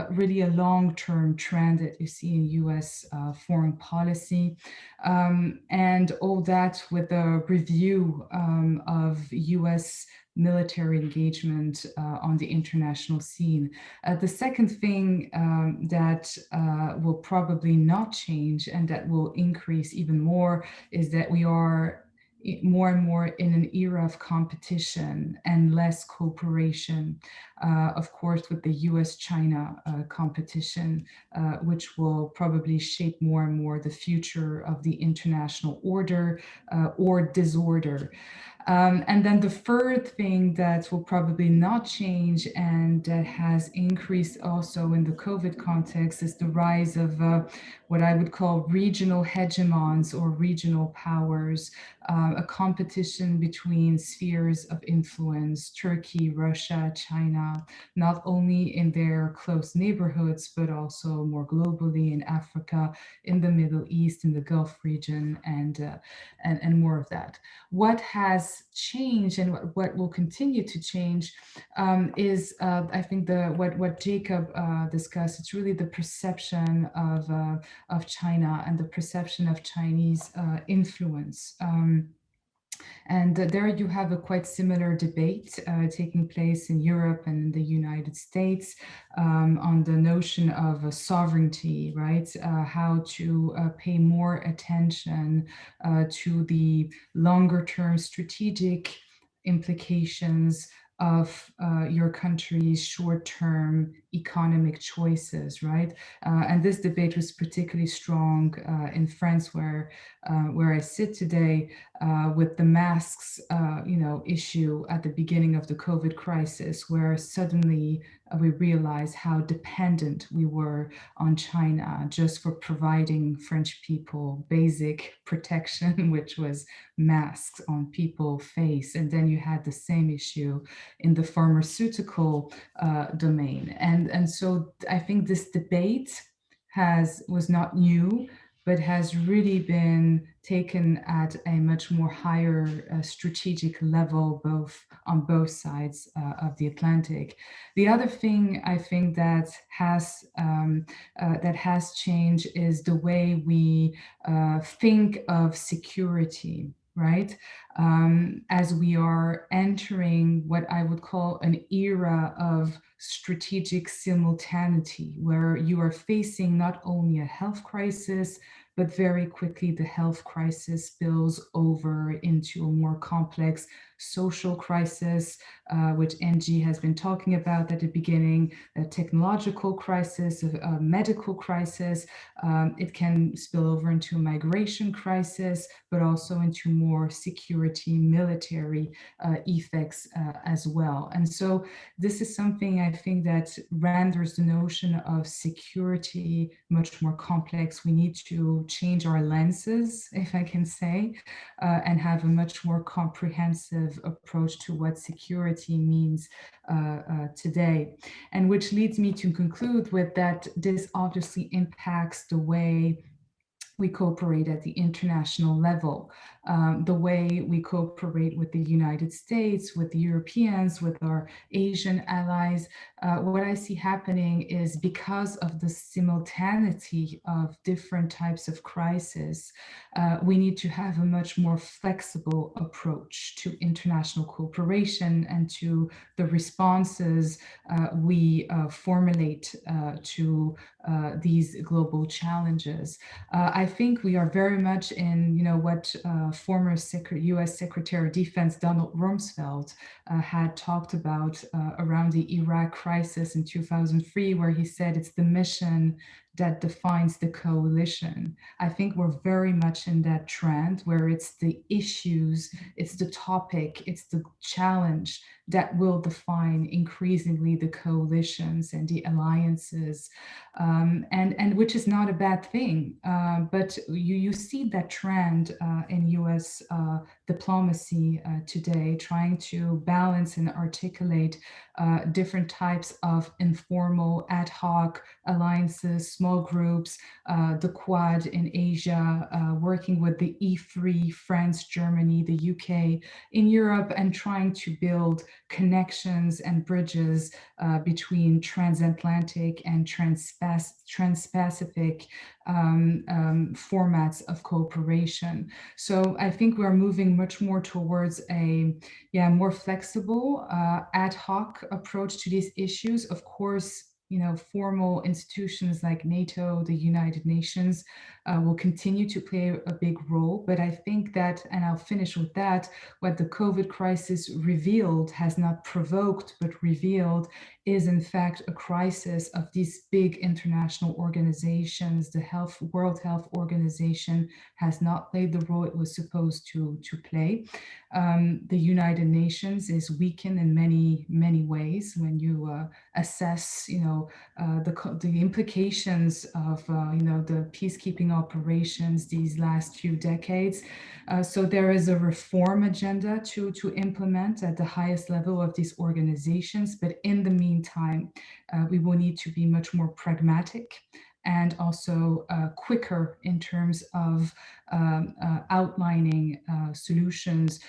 really a long-term trend that you see in US foreign policy, and all that with a review of US military engagement on the international scene. The second thing that will probably not change and that will increase even more is that we are more and more in an era of competition and less cooperation, of course, with the US-China competition, which will probably shape more and more the future of the international order or disorder. And then the third thing that will probably not change and that has increased also in the COVID context is the rise of what I would call regional hegemons or regional powers, a competition between spheres of influence, Turkey, Russia, China, not only in their close neighborhoods, but also more globally in Africa, in the Middle East, in the Gulf region, and more of that. What has changed and what will continue to change is, I think, what Jacob discussed. It's really the perception of China and the perception of Chinese influence. And there you have a quite similar debate taking place in Europe and in the United States on the notion of sovereignty, right? How to pay more attention to the longer term strategic implications of your country's short-term economic choices, right? And this debate was particularly strong in France, where I sit today, with the masks, issue at the beginning of the COVID crisis, where suddenly we realized how dependent we were on China just for providing French people basic protection, which was masks on people's face. And then you had the same issue in the pharmaceutical domain. And so I think this debate was not new, but has really been taken at a much more higher strategic level, on both sides of the Atlantic. The other thing I think that has changed is the way we think of security, right? As we are entering what I would call an era of strategic simultaneity, where you are facing not only a health crisis, but very quickly the health crisis spills over into a more complex social crisis, which Angie has been talking about at the beginning, a technological crisis, a medical crisis. It can spill over into a migration crisis, but also into more security, military effects as well. And so this is something I think that renders the notion of security much more complex. We need to change our lenses, if I can say, and have a much more comprehensive approach to what security means today. And which leads me to conclude with that this obviously impacts the way we cooperate at the international level, the way we cooperate with the United States, with the Europeans, with our Asian allies. What I see happening is because of the simultaneity of different types of crisis, we need to have a much more flexible approach to international cooperation and to the responses we formulate to these global challenges. I think we are very much in, what former U.S. Secretary of Defense Donald Rumsfeld had talked about around the Iraq crisis in 2003, where he said it's the mission that defines the coalition. I think we're very much in that trend where it's the issues, it's the topic, it's the challenge that will define increasingly the coalitions and the alliances, and which is not a bad thing. But you see that trend in US diplomacy today, trying to balance and articulate different types of informal ad hoc alliances, small groups, the Quad in Asia, working with the E3, France, Germany, the UK in Europe, and trying to build connections and bridges between transatlantic and trans-Pacific formats of cooperation. So I think we're moving much more towards a more flexible ad hoc approach to these issues. Of course, formal institutions like NATO, the United Nations will continue to play a big role. But I think that, and I'll finish with that, what the COVID crisis revealed, has not provoked, but revealed, is in fact a crisis of these big international organizations. The World Health Organization has not played the role it was supposed to play. The United Nations is weakened in many ways when you assess, the implications of, the peacekeeping operations these last few decades. So there is a reform agenda to implement at the highest level of these organizations. But in the meantime, we will need to be much more pragmatic and also quicker in terms of outlining solutions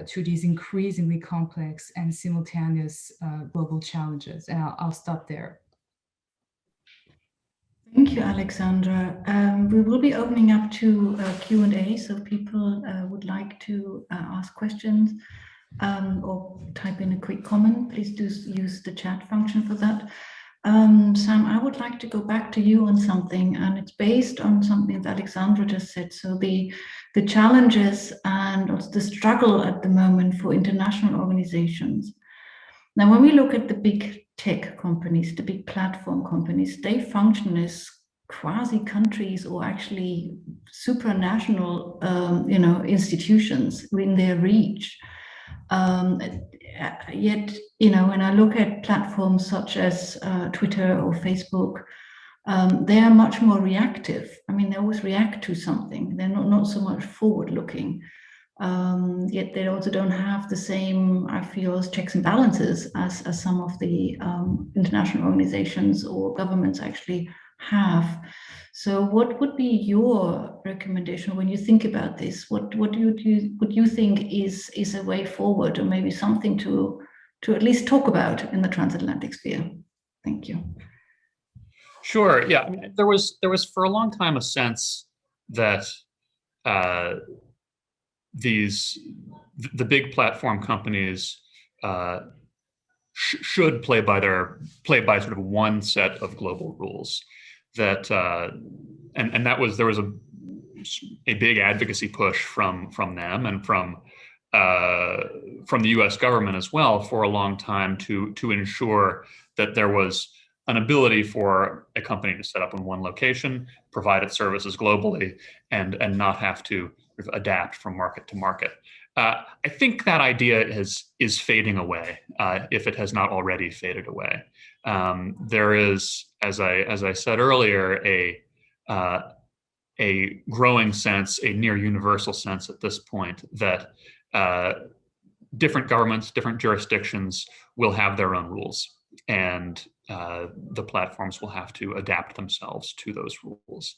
to these increasingly complex and simultaneous global challenges. And I'll stop there.
Thank you, Alexandra. We will be opening up to Q&A, so people would like to ask questions or type in a quick comment. Please do use the chat function for that. Sam, I would like to go back to you on something, and it's based on something that Alexandra just said. So the challenges and also the struggle at the moment for international organizations. Now, when we look at the big tech companies, the big platform companies, they function as quasi countries or actually supranational, institutions in their reach. Yet, when I look at platforms such as Twitter or Facebook, they are much more reactive. I mean, they always react to something. They're not so much forward-looking. Yet they also don't have the same, I feel, checks and balances as some of the international organizations or governments actually have. So what would be your recommendation when you think about this? What do you think is a way forward, or maybe something to at least talk about in the transatlantic sphere? Thank you.
Sure. Yeah. I mean, there was for a long time a sense that the big platform companies should play by sort of one set of global rules. That and there was a big advocacy push from them and from the U.S. government as well for a long time to ensure that there was an ability for a company to set up in one location, provide its services globally, and not have to adapt from market to market. I think that idea is fading away, if it has not already faded away. There is, as I said earlier, a growing sense, a near universal sense at this point that different governments, different jurisdictions will have their own rules, and the platforms will have to adapt themselves to those rules.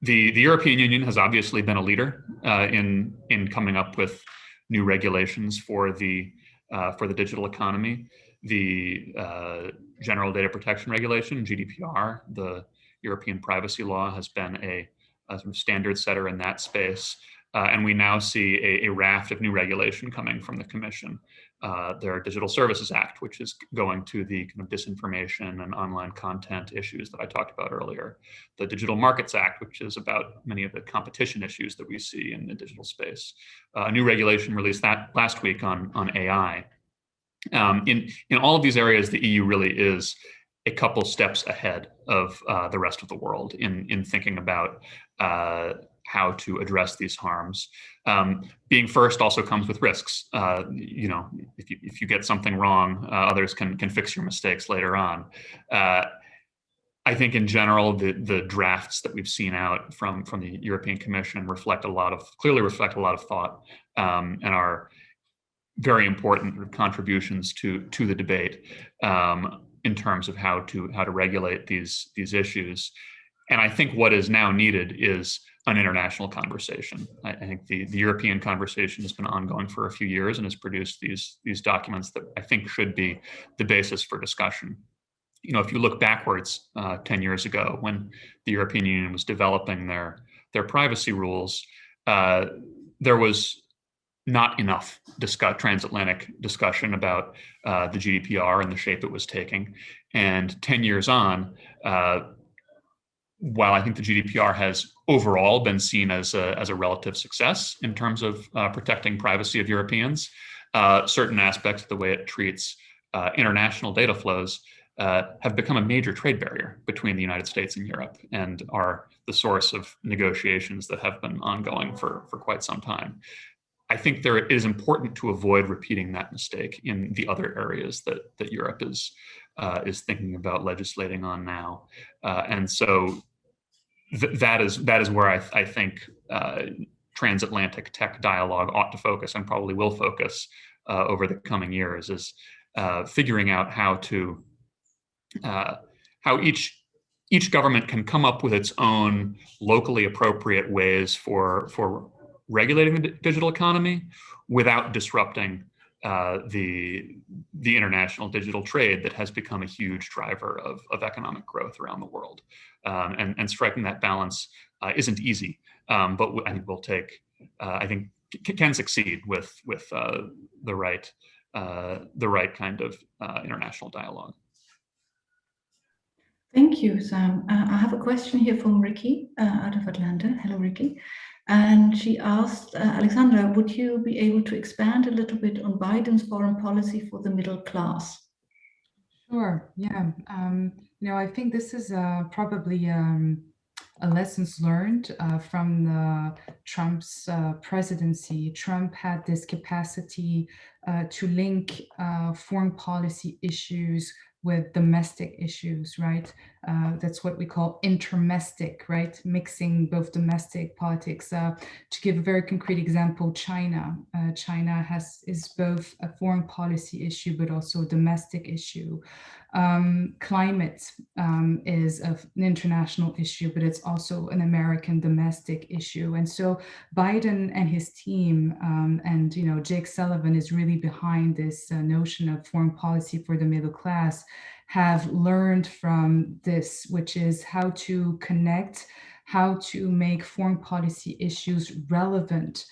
The European Union has obviously been a leader in coming up with new regulations for the digital economy. The General Data Protection Regulation, GDPR, the European privacy law, has been a sort of standard setter in that space. And we now see a raft of new regulation coming from the Commission. Their Digital Services Act, which is going to the kind of disinformation and online content issues that I talked about earlier. The Digital Markets Act, which is about many of the competition issues that we see in the digital space. A new regulation released that last week on AI. In all of these areas, the EU really is a couple steps ahead of the rest of the world in thinking about how to address these harms. Being first also comes with risks. You know, if you get something wrong, others can fix your mistakes later on. I think in general, the drafts that we've seen out from the European Commission clearly reflect a lot of thought and are very important contributions to the debate in terms of how to regulate these issues. And I think what is now needed is an international conversation. I think the European conversation has been ongoing for a few years and has produced these documents that I think should be the basis for discussion. You know, if you look backwards 10 years ago when the European Union was developing their privacy rules, there was not enough transatlantic discussion about the GDPR and the shape it was taking. And 10 years on, while I think the GDPR has overall been seen as a relative success in terms of protecting privacy of Europeans, certain aspects of the way it treats international data flows have become a major trade barrier between the United States and Europe and are the source of negotiations that have been ongoing for quite some time. I think it is important to avoid repeating that mistake in the other areas that Europe is thinking about legislating on now, and so that is where I think transatlantic tech dialogue ought to focus and probably will focus over the coming years, is figuring out how each government can come up with its own locally appropriate ways for regulating the digital economy without disrupting the international digital trade that has become a huge driver of economic growth around the world. And striking that balance isn't easy, but I think will take, I think can succeed with the right kind of international dialogue.
Thank you, Sam. I have a question here from Ricky out of Atlanta. Hello, Ricky. And she asked, Alexandra, would you be able to expand a little bit on Biden's foreign policy for the middle class?
Sure, yeah. You know, I think this is probably a lessons learned from Trump's presidency. Trump had this capacity to link foreign policy issues with domestic issues, right? That's what we call intermestic, right? Mixing both domestic politics. To give a very concrete example, China. China is both a foreign policy issue, but also a domestic issue. Climate is an international issue, but it's also an American domestic issue. And so Biden and his team, and you know, Jake Sullivan is really behind this notion of foreign policy for the middle class, have learned from this, which is how to connect, how to make foreign policy issues relevant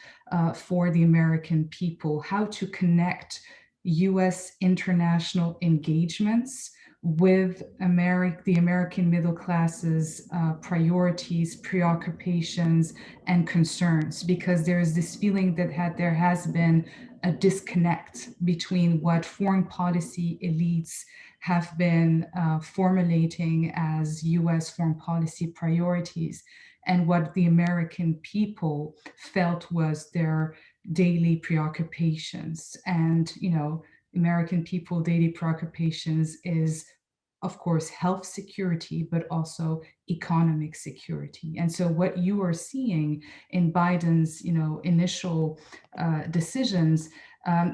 for the American people, how to connect US international engagements with the American middle class's priorities, preoccupations, and concerns, because there is this feeling that there has been a disconnect between what foreign policy elites have been formulating as US foreign policy priorities and what the American people felt was their daily preoccupations. And, you know, American people daily preoccupations is, of course, health security, but also economic security. And so what you are seeing in Biden's, you know, initial decisions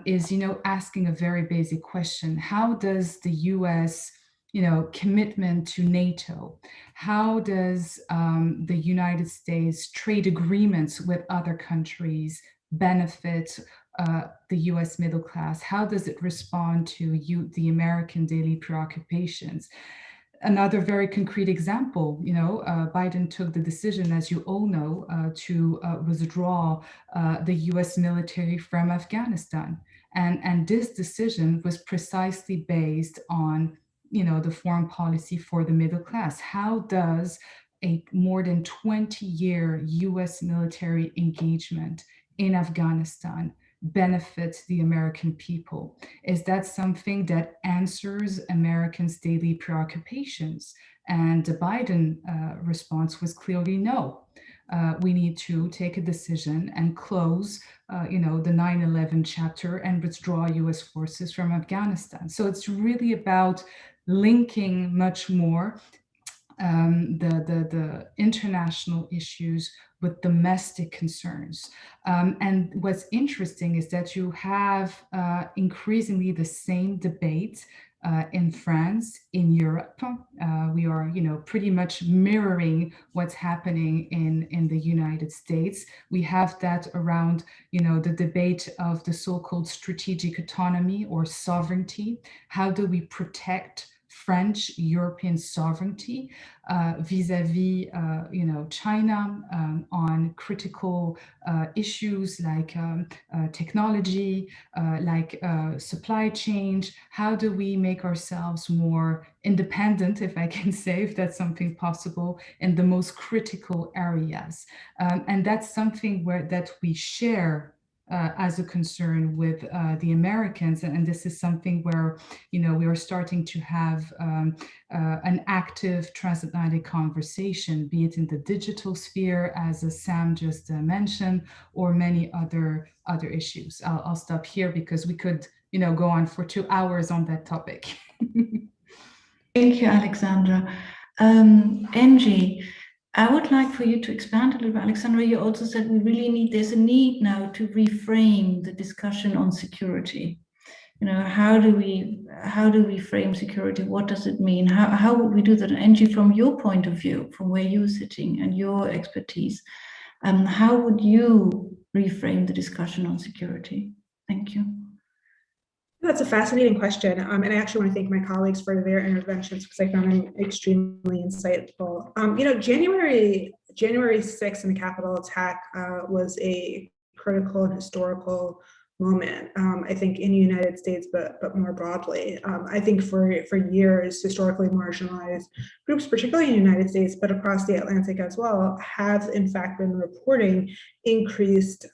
is, you know, asking a very basic question: how does the US commitment to NATO? How does the United States trade agreements with other countries benefit the US middle class? How does it respond to the American daily preoccupations? Another very concrete example, Biden took the decision, as you all know, to withdraw the US military from Afghanistan. And this decision was precisely based on, the foreign policy for the middle class. How does a more than 20-year US military engagement in Afghanistan benefit the American people? Is that something that answers Americans' daily preoccupations? And the Biden response was clearly no. We need to take a decision and close, the 9/11 chapter and withdraw US forces from Afghanistan. So it's really about linking much more the international issues with domestic concerns. And what's interesting is that you have increasingly the same debate in France, in Europe. We are, pretty much mirroring what's happening in the United States. We have that around, the debate of the so-called strategic autonomy or sovereignty. How do we protect French European sovereignty vis-a-vis, China on critical issues like technology, like supply chain? How do we make ourselves more independent, if I can say, if that's something possible, in the most critical areas? And that's something that we share as a concern with the Americans. And this is something where, we are starting to have an active transatlantic conversation, be it in the digital sphere, as Sam just mentioned, or many other issues. I'll stop here because we could, go on for 2 hours on that topic.
Thank you, Alexandra. Angie, I would like for you to expand a little bit. Alexandra, you also said there's a need now to reframe the discussion on security. How do we frame security? What does it mean? How would we do that? Angie, from your point of view, from where you're sitting and your expertise, how would you reframe the discussion on security? Thank you.
That's a fascinating question. And I actually want to thank my colleagues for their interventions because I found them extremely insightful. January 6th and the Capitol attack was a critical and historical moment, I think, in the United States, but more broadly. I think for years, historically marginalized groups, particularly in the United States, but across the Atlantic as well, have in fact been reporting increased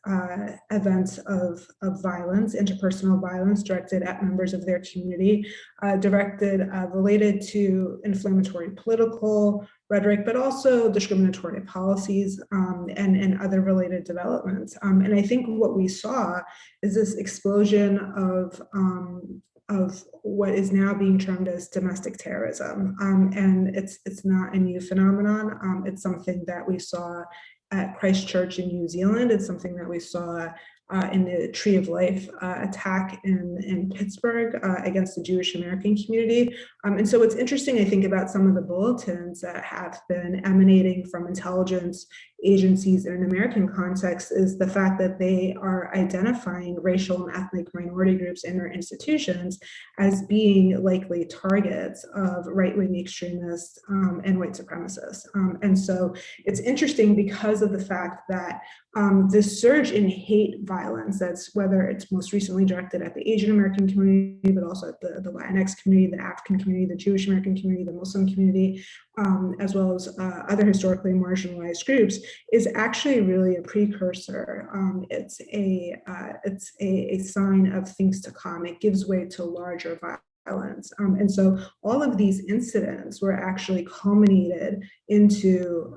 events of violence, interpersonal violence directed at members of their community, related to inflammatory political rhetoric, but also discriminatory policies and other related developments. And I think what we saw is this explosion of what is now being termed as domestic terrorism. And it's not a new phenomenon. It's something that we saw at Christchurch in New Zealand. It's something that we saw in the Tree of Life attack in Pittsburgh against the Jewish American community. And so what's interesting, I think, about some of the bulletins that have been emanating from intelligence agencies in an American context is the fact that they are identifying racial and ethnic minority groups in their institutions as being likely targets of right-wing extremists and white supremacists. And so it's interesting because of the fact that this surge in hate violence, that's whether it's most recently directed at the Asian American community, but also at the Latinx community, the African community, the Jewish American community, the Muslim community, as well as other historically marginalized groups, is actually really a precursor. It's a sign of things to come. It gives way to larger violence. And so all of these incidents were actually culminated into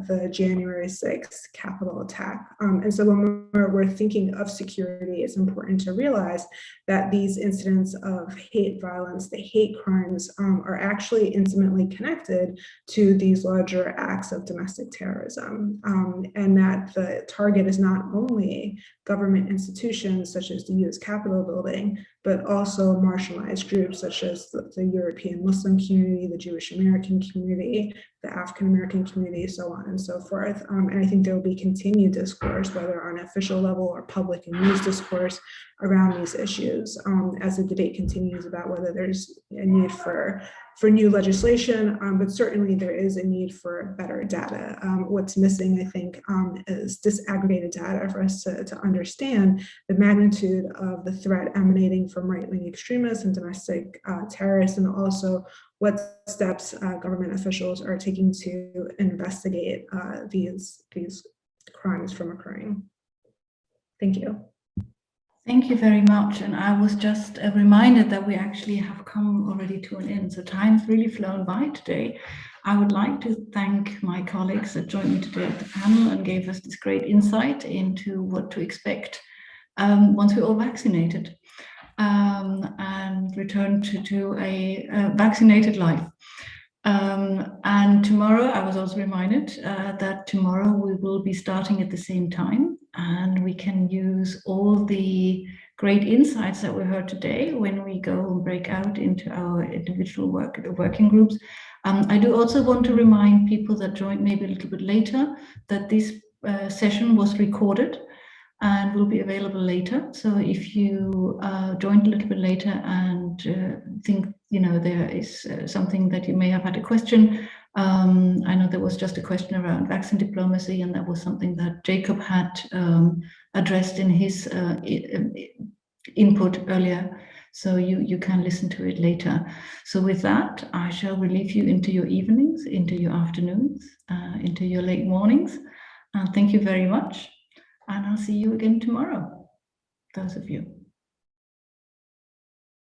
the January 6th Capitol attack. And so when we're thinking of security, it's important to realize that these incidents of hate violence, the hate crimes, are actually intimately connected to these larger acts of domestic terrorism. And that the target is not only government institutions such as the US Capitol building, but also marginalized groups groups such as the European Muslim community, the Jewish American community, the African American community, so on and so forth. And I think there will be continued discourse, whether on official level or public and news discourse around these issues as the debate continues about whether there's a need for new legislation, but certainly there is a need for better data. What's missing, I think, is disaggregated data for us to understand the magnitude of the threat emanating from right-wing extremists and domestic terrorists, and also what steps government officials are taking to investigate these crimes from occurring. Thank you.
Thank you very much. And I was just reminded that we actually have come already to an end. So time's really flown by today. I would like to thank my colleagues that joined me today at the panel and gave us this great insight into what to expect once we're all vaccinated and return to a vaccinated life. And tomorrow, I was also reminded that tomorrow we will be starting at the same time, and we can use all the great insights that we heard today when we go and break out into our individual working groups. I do also want to remind people that joined maybe a little bit later that this session was recorded and will be available later. So if you joined a little bit later and think, you know, there is something that you may have had a question. I know there was just a question around vaccine diplomacy, and that was something that Jacob had addressed in his input earlier. So you can listen to it later. So with that, I shall relieve you into your evenings, into your afternoons, into your late mornings. Thank you very much. And I'll see you again tomorrow, those of you.